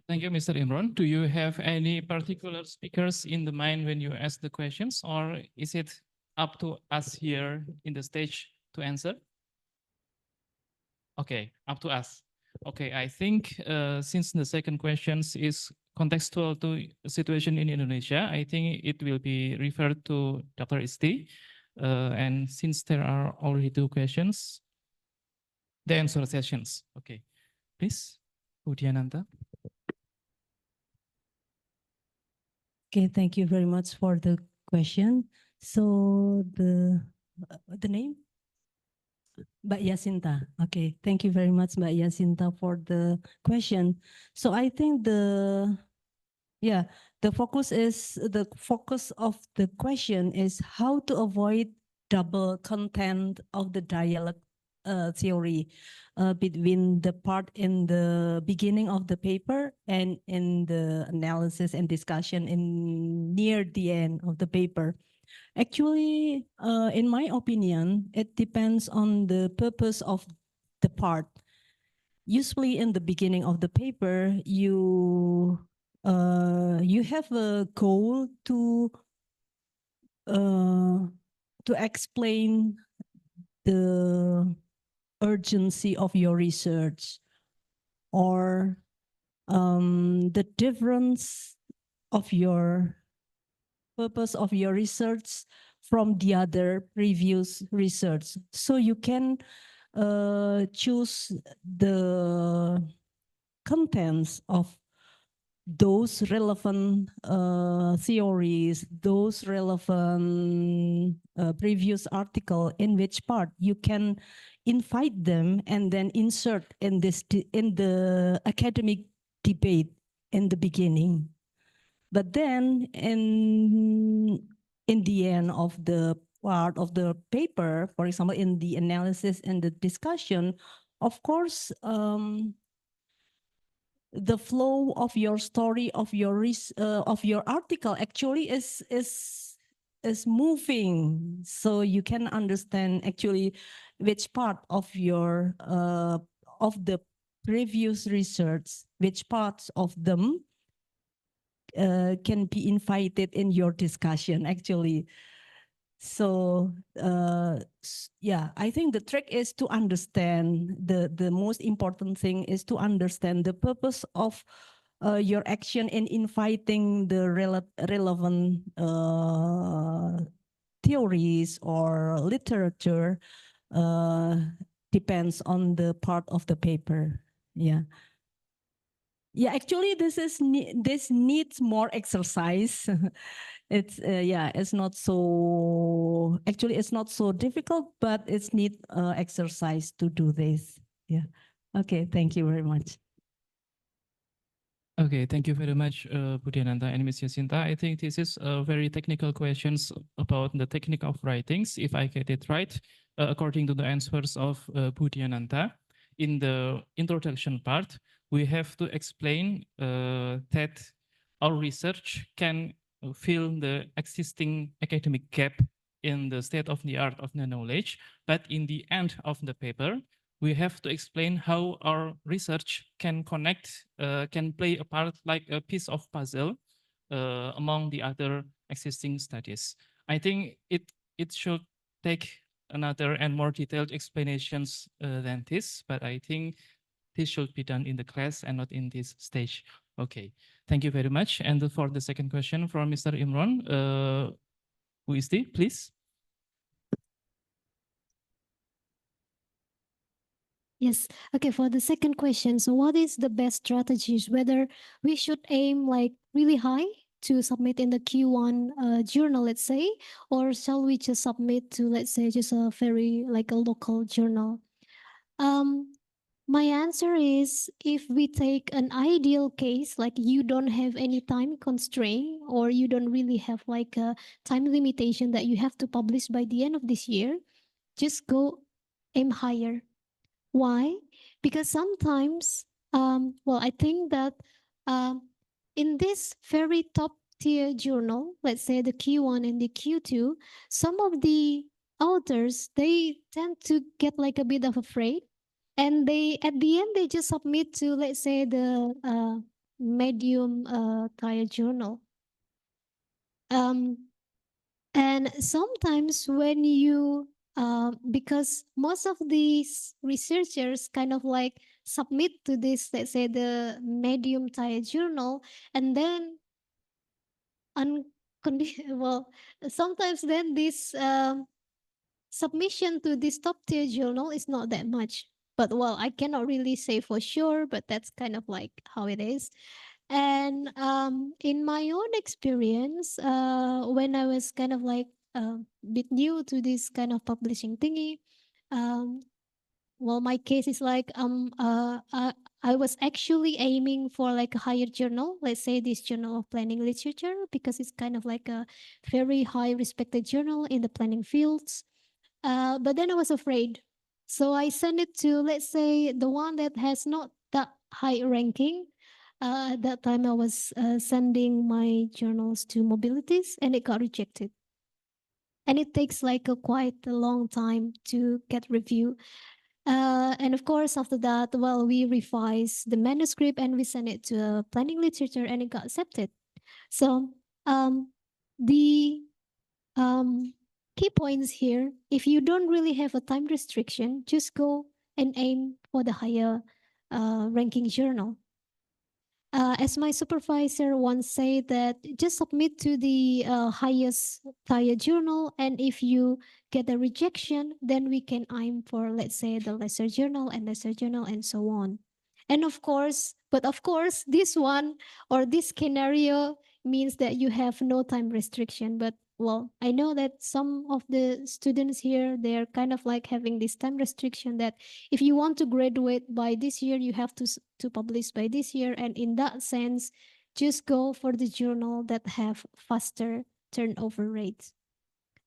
Thank you, Mr. Imran. Do you have any particular speakers in the mind when you ask the questions, or is it up to us here in the stage to answer? Okay, up to us. Okay, I think since the second question is contextual to the situation in Indonesia, I think it will be referred to Dr. Isti. And since there are already two questions, the answer sessions. Okay, please, Diananta. Okay, thank you very much for the question. So the name? Mbak Yasinta. Okay, thank you very much, Mbak Yasinta, for the question. So I think the focus of the question is how to avoid double content of the dialogue theory between the part in the beginning of the paper and in the analysis and discussion in near the end of the paper. Actually, in my opinion, it depends on the purpose of the part. Usually in the beginning of the paper, you have a goal to explain the urgency of your research or the difference of your purpose of your research from the other previous research. So you can choose the contents of those relevant theories, those relevant previous article, in which part you can invite them and then insert in the academic debate in the beginning. But then in the end of the part of the paper, for example, in the analysis and the discussion, of course, the flow of your story of your article actually is moving, so you can understand actually which part of your of the previous research, which parts of them can be invited in your discussion actually. So yeah, I think the trick is to understand the most important thing is to understand the purpose of your action in inviting the relevant theories or literature depends on the part of the paper. Yeah. Yeah, actually, this needs more exercise. It's it's not so difficult, but it's need exercise to do this. Yeah. Okay. Thank you very much. Okay, thank you very much, Diananta and Ms. Yasinta. I think this is very technical questions about the technique of writings, if I get it right, according to the answers of Diananta. In the introduction part, we have to explain that our research can fill the existing academic gap in the state of the art of the knowledge, but in the end of the paper, we have to explain how our research can connect, can play a part like a piece of puzzle among the other existing studies. I think it should take another and more detailed explanations than this, but I think this should be done in the class and not in this stage. Okay, thank you very much. And for the second question from Mr. Imran, Isti, please. Yes. Okay, for the second question, so what is the best strategies? Whether we should aim like really high to submit in the Q1 journal, let's say, or shall we just submit to, let's say, just a very like a local journal? My answer is if we take an ideal case, like you don't have any time constraint or you don't really have like a time limitation that you have to publish by the end of this year, just go aim higher. Why? Because sometimes, well, I think that in this very top tier journal, let's say the Q1 and the Q2, some of the authors, they tend to get like a bit of afraid, and they at the end they just submit to, let's say, the medium tier journal. And sometimes when you because most of these researchers kind of like submit to this, let's say, the medium tier journal, and then well, sometimes then this submission to this top tier journal is not that much. But well, I cannot really say for sure, but that's kind of like how it is. And in my own experience, when I was kind of like a bit new to this kind of publishing thingy, um, well, my case is like I was actually aiming for like a higher journal, let's say this Journal of Planning Literature, because it's kind of like a very high respected journal in the planning fields. But then I was afraid, so I sent it to, let's say, the one that has not that high ranking. At that time, I was sending my journals to Mobilities, and it got rejected. And it takes like a quite a long time to get review. And of course, after that, well, we revised the manuscript and we sent it to planning literature, and it got accepted. So the key points here: if you don't really have a time restriction, just go and aim for the higher ranking journal. As my supervisor once said, that just submit to the highest tier journal, and if you get a rejection, then we can aim for, let's say, the lesser journal and so on. And of course, this one or this scenario means that you have no time restriction. But well, I know that some of the students here, they're kind of like having this time restriction, that if you want to graduate by this year, you have to publish by this year. And in that sense, just go for the journal that have faster turnover rates.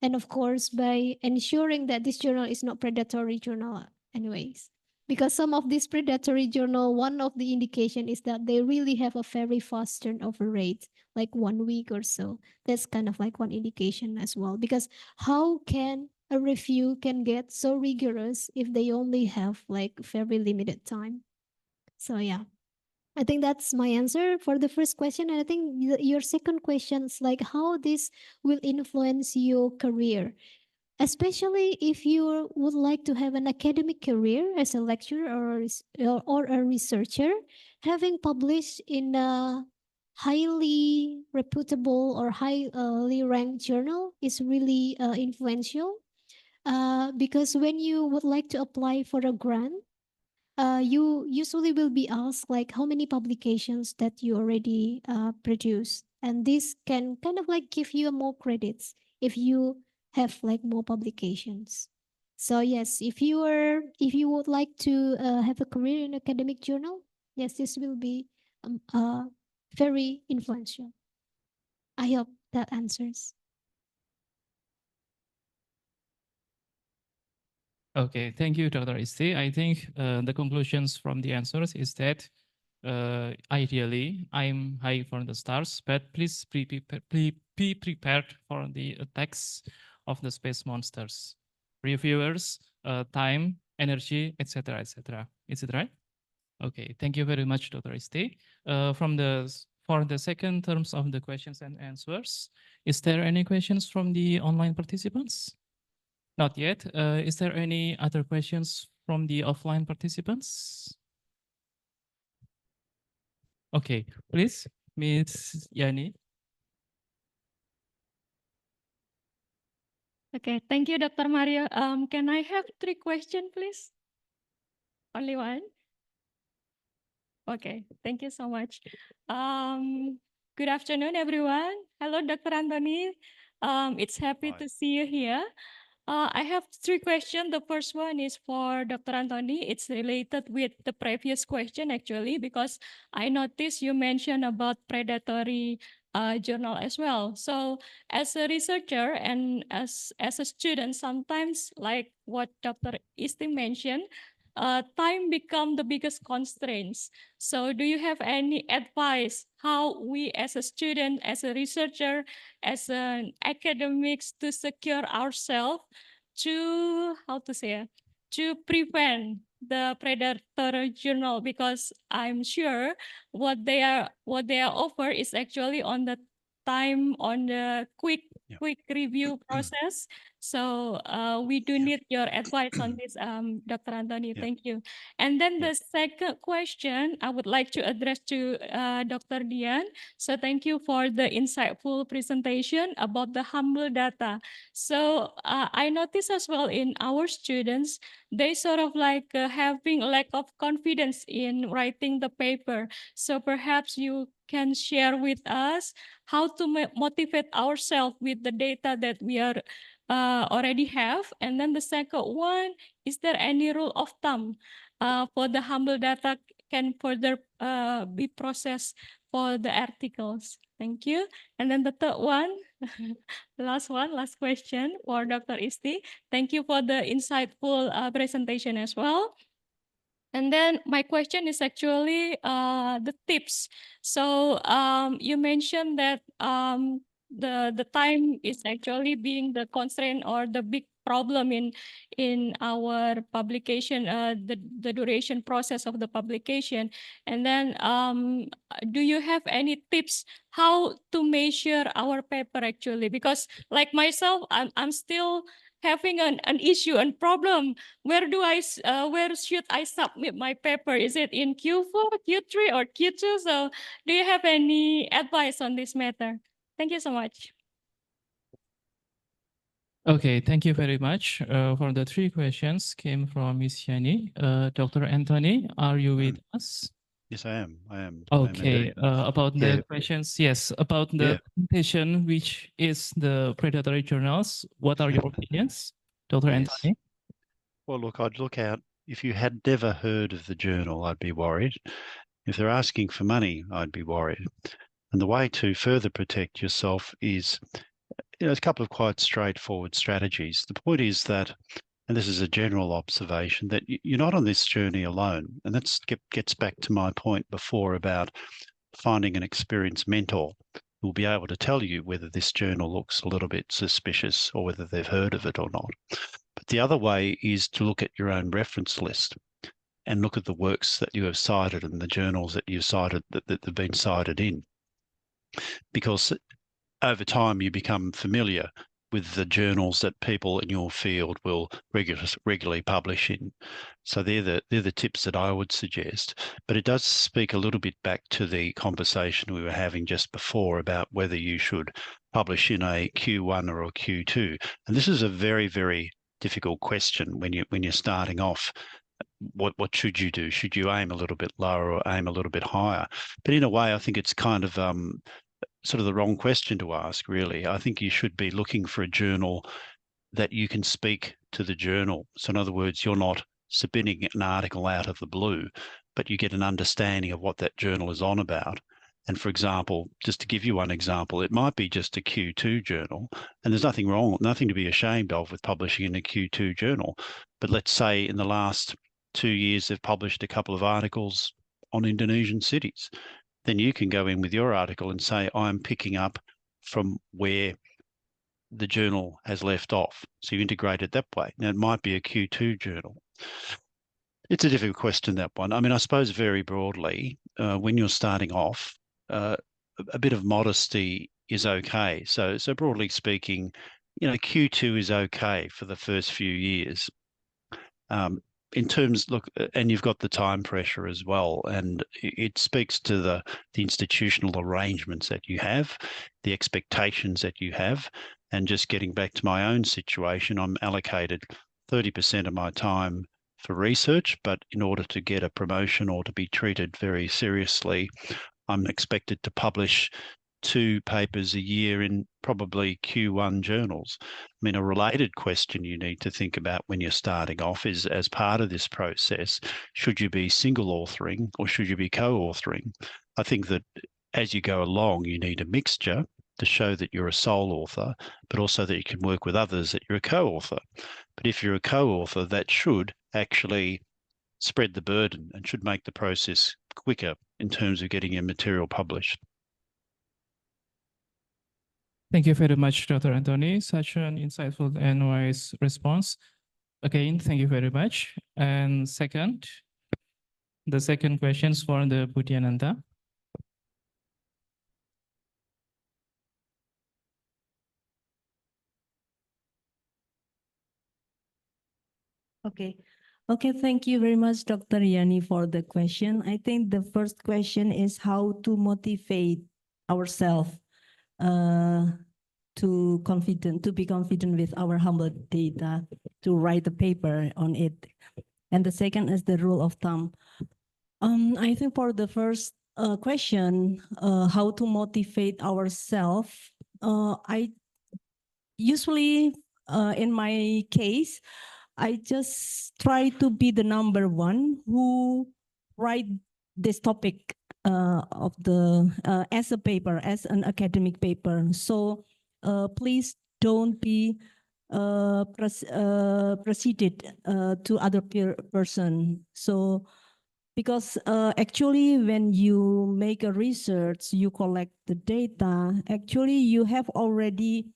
And of course, by ensuring that this journal is not predatory journal anyways. Because some of these predatory journal, one of the indication is that they really have a very fast turnover rate, like 1 week or so. That's kind of like one indication as well. Because how can a review can get so rigorous if they only have like very limited time? So yeah, I think that's my answer for the first question. And I think your second question is like how this will influence your career, especially if you would like to have an academic career as a lecturer or a researcher. Having published in a highly reputable or highly ranked journal is really influential, because when you would like to apply for a grant, you usually will be asked like how many publications that you already produced, and this can kind of like give you more credits if you have like more publications. So yes, if you would like to have a career in academic journal, yes, this will be very influential. I hope that answers. Okay, thank you, Dr. Isti. I think the conclusions from the answers is that ideally I'm high for the stars, but please be prepared for the attacks of the space monsters, reviewers, time, energy, etc., etc. Is it right? Okay, thank you very much, Dr. Isti. For the second terms of the questions and answers, is there any questions from the online participants? Not yet. Is there any other questions from the offline participants? Okay, please, Ms. Yani. Okay, thank you, Dr. Mario. Can I have 3 questions, please? Only one? Okay, thank you so much. Good afternoon, everyone. Hello, Dr. Anthony. It's happy Hi. to see you here. I have 3 questions. The first one is for Dr. Anthony. It's related with the previous question, actually, because I noticed you mentioned about predatory journal as well. So as a researcher and as a student, sometimes like what Dr. Isti mentioned, time become the biggest constraints. So do you have any advice how we as a student, as a researcher, as an academics to secure ourselves to, how to say, to prevent the predator journal? Because I'm sure what they are offer is actually on the time, on the quick review process. So we do need your advice on this, Dr. Anthony. Thank you. And then the second question I would like to address to Dr. Dian. So thank you for the insightful presentation about the humble data. So I noticed as well in our students, they sort of like having lack of confidence in writing the paper. So perhaps you can share with us how to motivate ourselves with the data that we are already have. And then the second one, is there any rule of thumb for the humble data can further be processed for the articles? Thank you. And then the third one, last question for Dr. Isti. Thank you for the insightful presentation as well. And then my question is actually the tips. So you mentioned that the time is actually being the constraint or the big problem in our publication, the duration process of the publication. And then do you have any tips how to measure our paper actually? Because like myself, I'm still having an issue and problem. Where should I submit my paper? Is it in Q4, Q3, or Q2? So do you have any advice on this matter? Thank you so much. Okay, thank you very much. For the three questions came from Ms. Yani. Dr. Anthony, are you with us? Yes, I am. I am. Okay, about the Yeah. questions, yes, about the presentation, which is the predatory journals. What are your opinions, Dr. Anthony? Well, look, I'd look out. If you had never heard of the journal, I'd be worried. If they're asking for money, I'd be worried. And the way to further protect yourself is, a couple of quite straightforward strategies. The point is that, and this is a general observation, that you're not on this journey alone. And that gets back to my point before about finding an experienced mentor who will be able to tell you whether this journal looks a little bit suspicious or whether they've heard of it or not. But the other way is to look at your own reference list and look at the works that you have cited and the journals that you've cited that have been cited in. Because over time you become familiar with the journals that people in your field will regularly publish in. So they're the tips that I would suggest. But it does speak a little bit back to the conversation we were having just before about whether you should publish in a Q1 or a Q2. And this is a very, very difficult question when you're starting off. What should you do? Should you aim a little bit lower or aim a little bit higher? But in a way, I think it's kind of sort of the wrong question to ask, really. I think you should be looking for a journal that you can speak to the journal. So in other words, you're not submitting an article out of the blue, but you get an understanding of what that journal is on about. And for example, just to give you one example, it might be just a Q2 journal, and there's nothing wrong, nothing to be ashamed of with publishing in a Q2 journal. But let's say in the last 2 years, they've published a couple of articles on Indonesian cities. Then you can go in with your article and say, I'm picking up from where the journal has left off. So you integrate it that way. Now, it might be a Q2 journal. It's a difficult question, that one. I mean, I suppose very broadly, when you're starting off, a bit of modesty is okay. So broadly speaking, Q2 is okay for the first few years. In terms, look, and you've got the time pressure as well, and it speaks to the institutional arrangements that you have, the expectations that you have, and just getting back to my own situation, I'm allocated 30% of my time for research, but in order to get a promotion or to be treated very seriously, I'm expected to publish 2 papers a year in probably Q1 journals. I mean, a related question you need to think about when you're starting off is, as part of this process, should you be single authoring or should you be co-authoring? I think that as you go along, you need a mixture to show that you're a sole author, but also that you can work with others, that you're a co-author. But if you're a co-author, that should actually spread the burden and should make the process quicker in terms of getting your material published. Thank you very much, Dr. Anthony. Such an insightful and wise response. Again, thank you very much. And second, the second questions for the Diananta. Okay. Okay, thank you very much, Dr. Yani, for the question. I think the first question is how to motivate ourselves to be confident with our humble data, to write a paper on it. And the second is the rule of thumb. I think for the first question, how to motivate ourselves, I usually, in my case, I just try to be the number one who write this topic of the as a paper, as an academic paper. So please don't be preceded to other person. So because actually when you make a research, you collect the data, actually you have already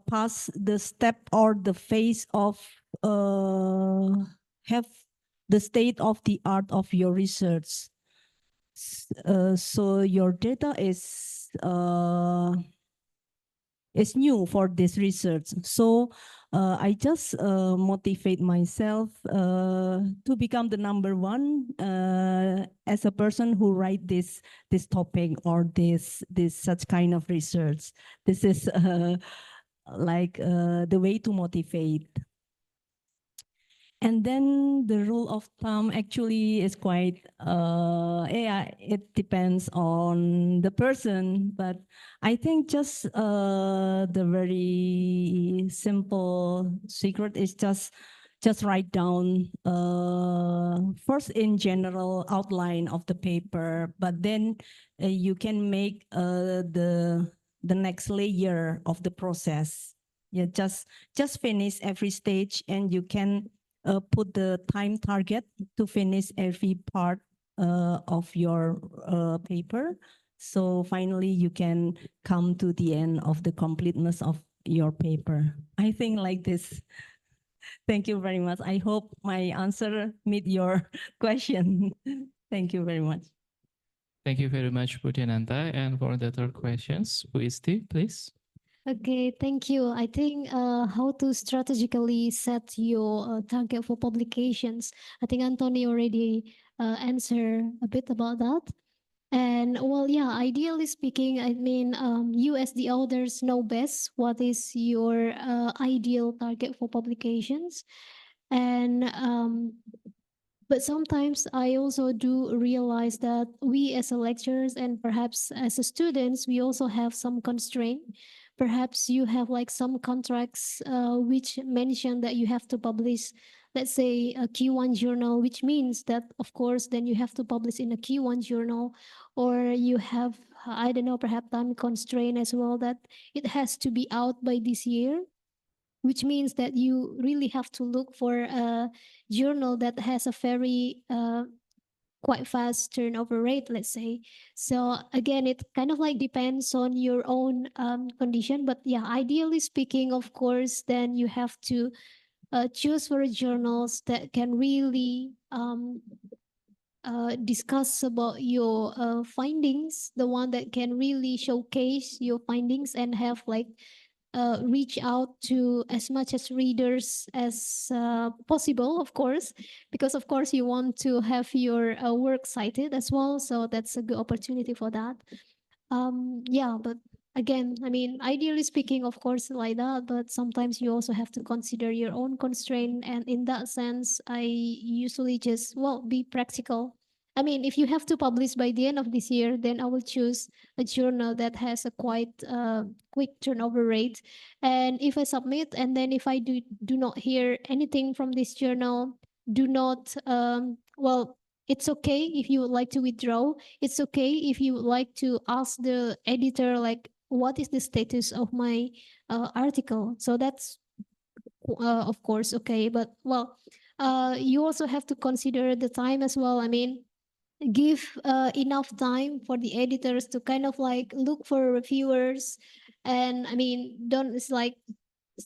passed the step or the phase of have the state of the art of your research. So your data is new for this research. So I just motivate myself to become the number one as a person who write this topic or this such kind of research. This is like the way to motivate. And then the rule of thumb actually is quite, it depends on the person, but I think just the very simple secret is just write down first in general outline of the paper, but then you can make the next layer of the process. Yeah, just finish every stage and you can put the time target to finish every part of your paper. So finally you can come to the end of the completeness of your paper. I think like this. Thank you very much. I hope my answer meet your question. Thank you very much. Thank you very much, Diananta. And for the third questions, Isti, please. Okay, thank you. I think how to strategically set your target for publications. I think Anthony already answered a bit about that. And well, yeah, ideally speaking, I mean, you as the authors know best what is your ideal target for publications. And but sometimes I also do realize that we as a lecturers and perhaps as a students, we also have some constraint. Perhaps you have like some contracts which mention that you have to publish, let's say, a Q1 journal, which means that, of course, then you have to publish in a Q1 journal, or you have, I don't know, perhaps time constraint as well, that it has to be out by this year, which means that you really have to look for a journal that has a very quite fast turnover rate, let's say. So again, it kind of like depends on your own condition, but yeah, ideally speaking, of course, then you have to choose for journals that can really discuss about your findings, the one that can really showcase your findings and have like reach out to as much as readers as possible, of course, because of course you want to have your work cited as well. So that's a good opportunity for that. Yeah, but again, I mean, ideally speaking, of course, like that, but sometimes you also have to consider your own constraint. And in that sense, I usually just, well, be practical. I mean, if you have to publish by the end of this year, then I will choose a journal that has a quite quick turnover rate. And if I submit, and then if I do not hear anything from this journal, do not, well, it's okay if you would like to withdraw. It's okay if you would like to ask the editor, like, what is the status of my article? So that's, of course, okay. But well, you also have to consider the time as well. I mean, give enough time for the editors to kind of like look for reviewers. And I mean, don't, it's like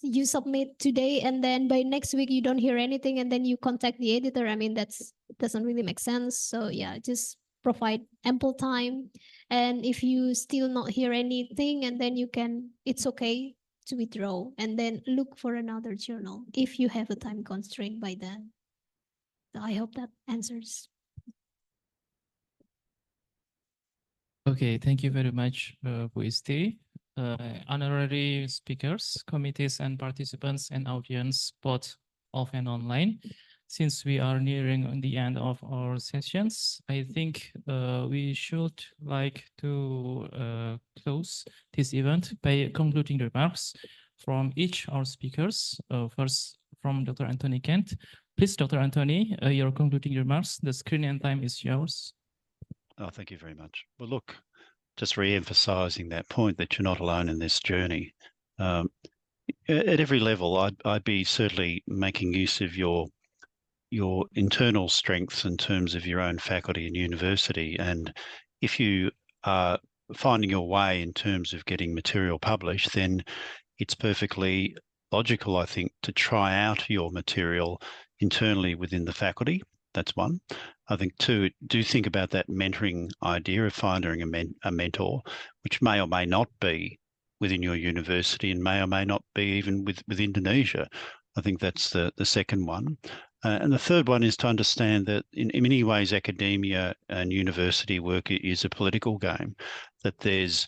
you submit today and then by next week you don't hear anything and then you contact the editor. I mean, that's doesn't really make sense. So yeah, just provide ample time. And if you still not hear anything, and then you can, it's okay to withdraw and then look for another journal if you have a time constraint by then. So I hope that answers. Okay, thank you very much, Bu Isti. Honorary speakers, committees, and participants and audience, both off and online. Since we are nearing on the end of our sessions, I think we should like to close this event by concluding remarks from each our speakers. First, from Dr. Anthony Kent. Please, Dr. Anthony, your concluding remarks. The screen and time is yours. Oh, thank you very much. Well, look, just re-emphasising that point that you're not alone in this journey. At every level, I'd be certainly making use of your internal strengths in terms of your own faculty and university. And if you are finding your way in terms of getting material published, then it's perfectly logical, I think, to try out your material internally within the faculty. That's one. I think two, do think about that mentoring idea of finding a mentor, which may or may not be within your university and may or may not be even with Indonesia. I think that's the second one. And the third one is to understand that in many ways, academia and university work is a political game, that there's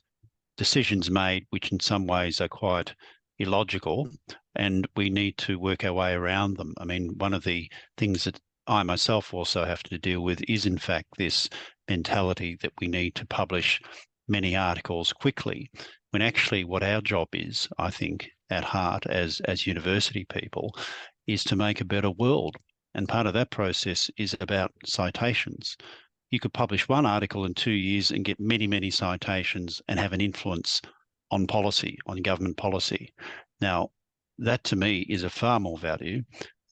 decisions made which in some ways are quite illogical, and we need to work our way around them. I mean, one of the things that I myself also have to deal with is, in fact, this mentality that we need to publish many articles quickly, when actually what our job is, I think, at heart as university people, is to make a better world. And part of that process is about citations. You could publish one article in 2 years and get many, many citations and have an influence on policy, on government policy. Now, that to me is of far more value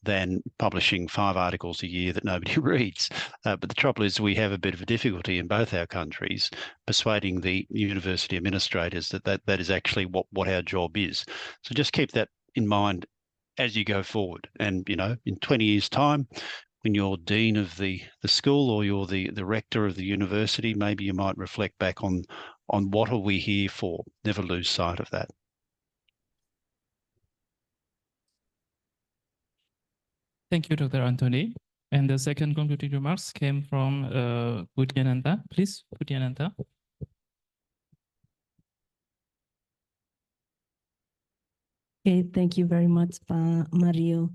than publishing 5 articles a year that nobody reads. But the trouble is we have a bit of a difficulty in both our countries persuading the university administrators that is actually what our job is. So just keep that in mind as you go forward. And, you know, in 20 years' time, when you're dean of the school or you're the rector of the university, maybe you might reflect back on what are we here for. Never lose sight of that. Thank you, Dr. Anthony. And the second concluding remarks came from Diananta. Please, Diananta. Okay, thank you very much, Pa Mario.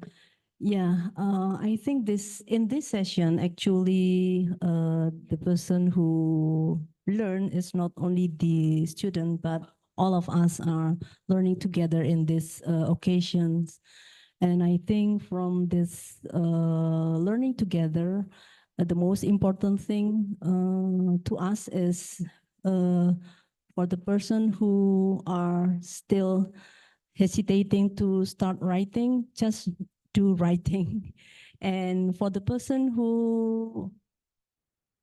Yeah, I think in this session, actually, the person who learn is not only the student, but all of us are learning together in this occasions. And I think from this learning together, the most important thing to us is for the person who are still hesitating to start writing, just do writing. And for the person who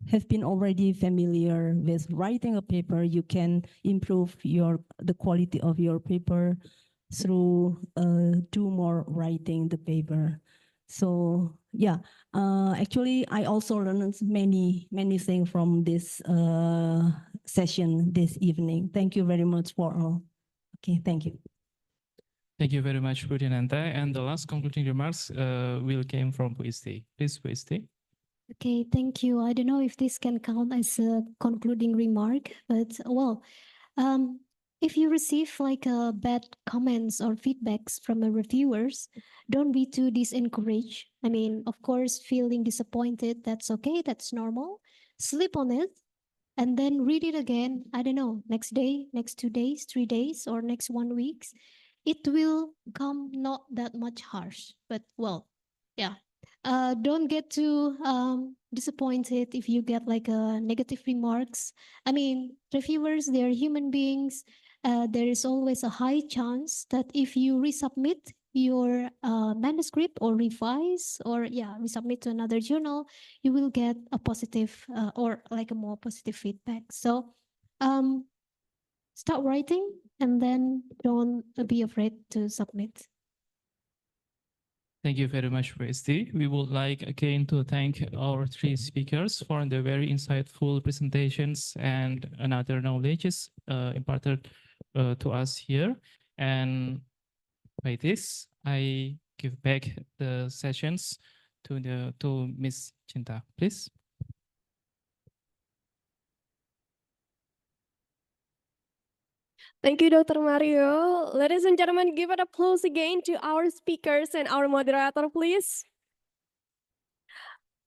have been already familiar with writing a paper, you can improve the quality of your paper through do more writing the paper. So yeah, actually I also learned many things from this session this evening. Thank you very much for all. Okay, thank you. Thank you very much, Diananta. And the last concluding remarks will came from Isti. Please, Isti. Okay, thank you. I don't know if this can count as a concluding remark, but well, if you receive like bad comments or feedbacks from the reviewers, don't be too disencouraged. I mean, of course, feeling disappointed, that's okay, that's normal. Sleep on it and then read it again. I don't know, next day, next 2 days, 3 days, or next 1 week. It will come not that much harsh, but well, yeah. Don't get too disappointed if you get like negative remarks. I mean, reviewers, they're human beings. There is always a high chance that if you resubmit, your manuscript or revise or resubmit to another journal, you will get a positive or like a more positive feedback. So start writing and then don't be afraid to submit. Thank you very much, Isti. We would like again to thank our three speakers for the very insightful presentations and another knowledges imparted to us here. And by this, I give back the sessions to Miss Cinta, please. Thank you, Dr. Mario. Ladies and gentlemen, give an applause again to our speakers and our moderator, please.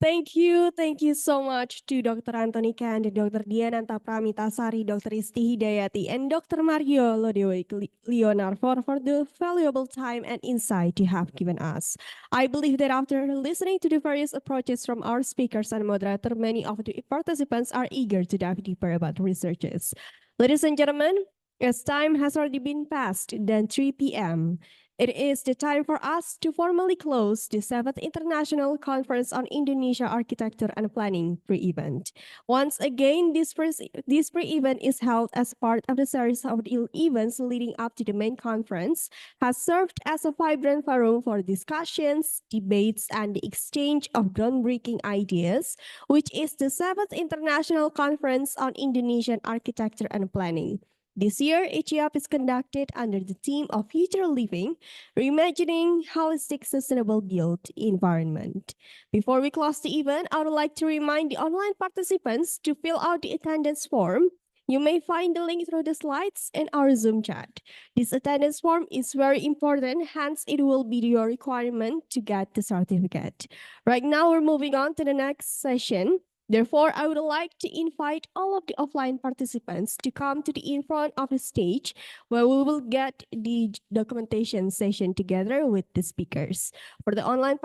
Thank you so much to Dr. Anthony Kan, Dr. Diananta Pramitasari, Dr. Isti Hidayati, and Dr. Mario Lodewijk Leonard for the valuable time and insight you have given us. I believe that after listening to the various approaches from our speakers and moderator, many of the participants are eager to dive deeper about researches. Ladies and gentlemen, as time has already been passed than 3 p.m., it is the time for us to formally close the 7th International Conference on Indonesia Architecture and Planning pre-event. Once again, this pre-event is held as part of the series of events leading up to the main conference, has served as a vibrant forum for discussions, debates, and the exchange of groundbreaking ideas, which is the 7th International Conference on Indonesian Architecture and Planning. This year, Iciap is conducted under the theme of Future Living, reimagining holistic sustainable built environment. Before we close the event, I would like to remind the online participants to fill out the attendance form. You may find the link through the slides in our Zoom chat. This attendance form is very important, hence it will be your requirement to get the certificate. Right now, we're moving on to the next session. Therefore, I would like to invite all of the offline participants to come to the in front of the stage where we will get the documentation session together with the speakers. For the online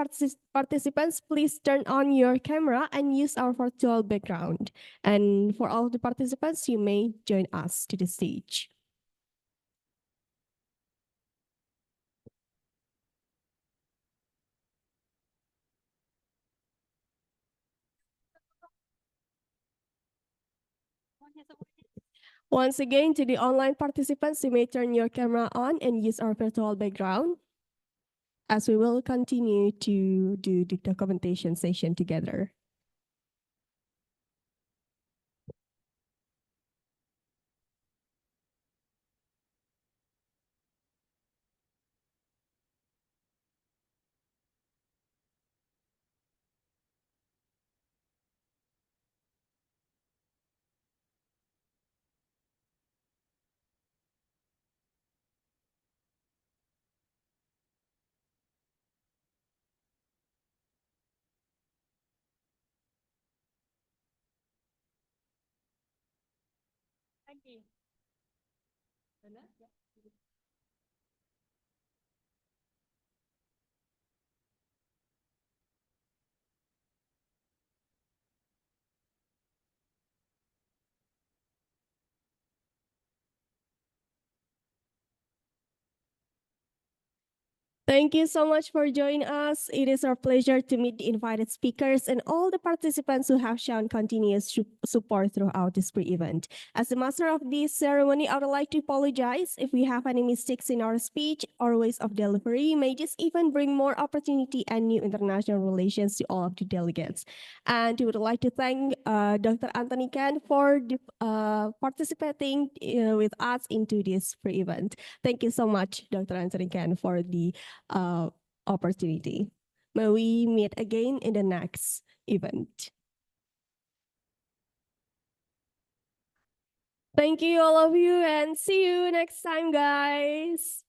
participants, please turn on your camera and use our virtual background. And for all of the participants, you may join us to the stage. Once again, to the online participants, you may turn your camera on and use our virtual background as we will continue to do the documentation session together. Thank you. Thank you so much for joining us. It is our pleasure to meet the invited speakers and all the participants who have shown continuous support throughout this pre-event. As the master of this ceremony, I would like to apologize if we have any mistakes in our speech or ways of delivery. May this even bring more opportunity and new international relations to all of the delegates. And we would like to thank Dr. Anthony Kan for participating with us into this pre-event. Thank you so much, Dr. Anthony Kan, for the opportunity. May we meet again in the next event. Thank you, all of you, and see you next time, guys.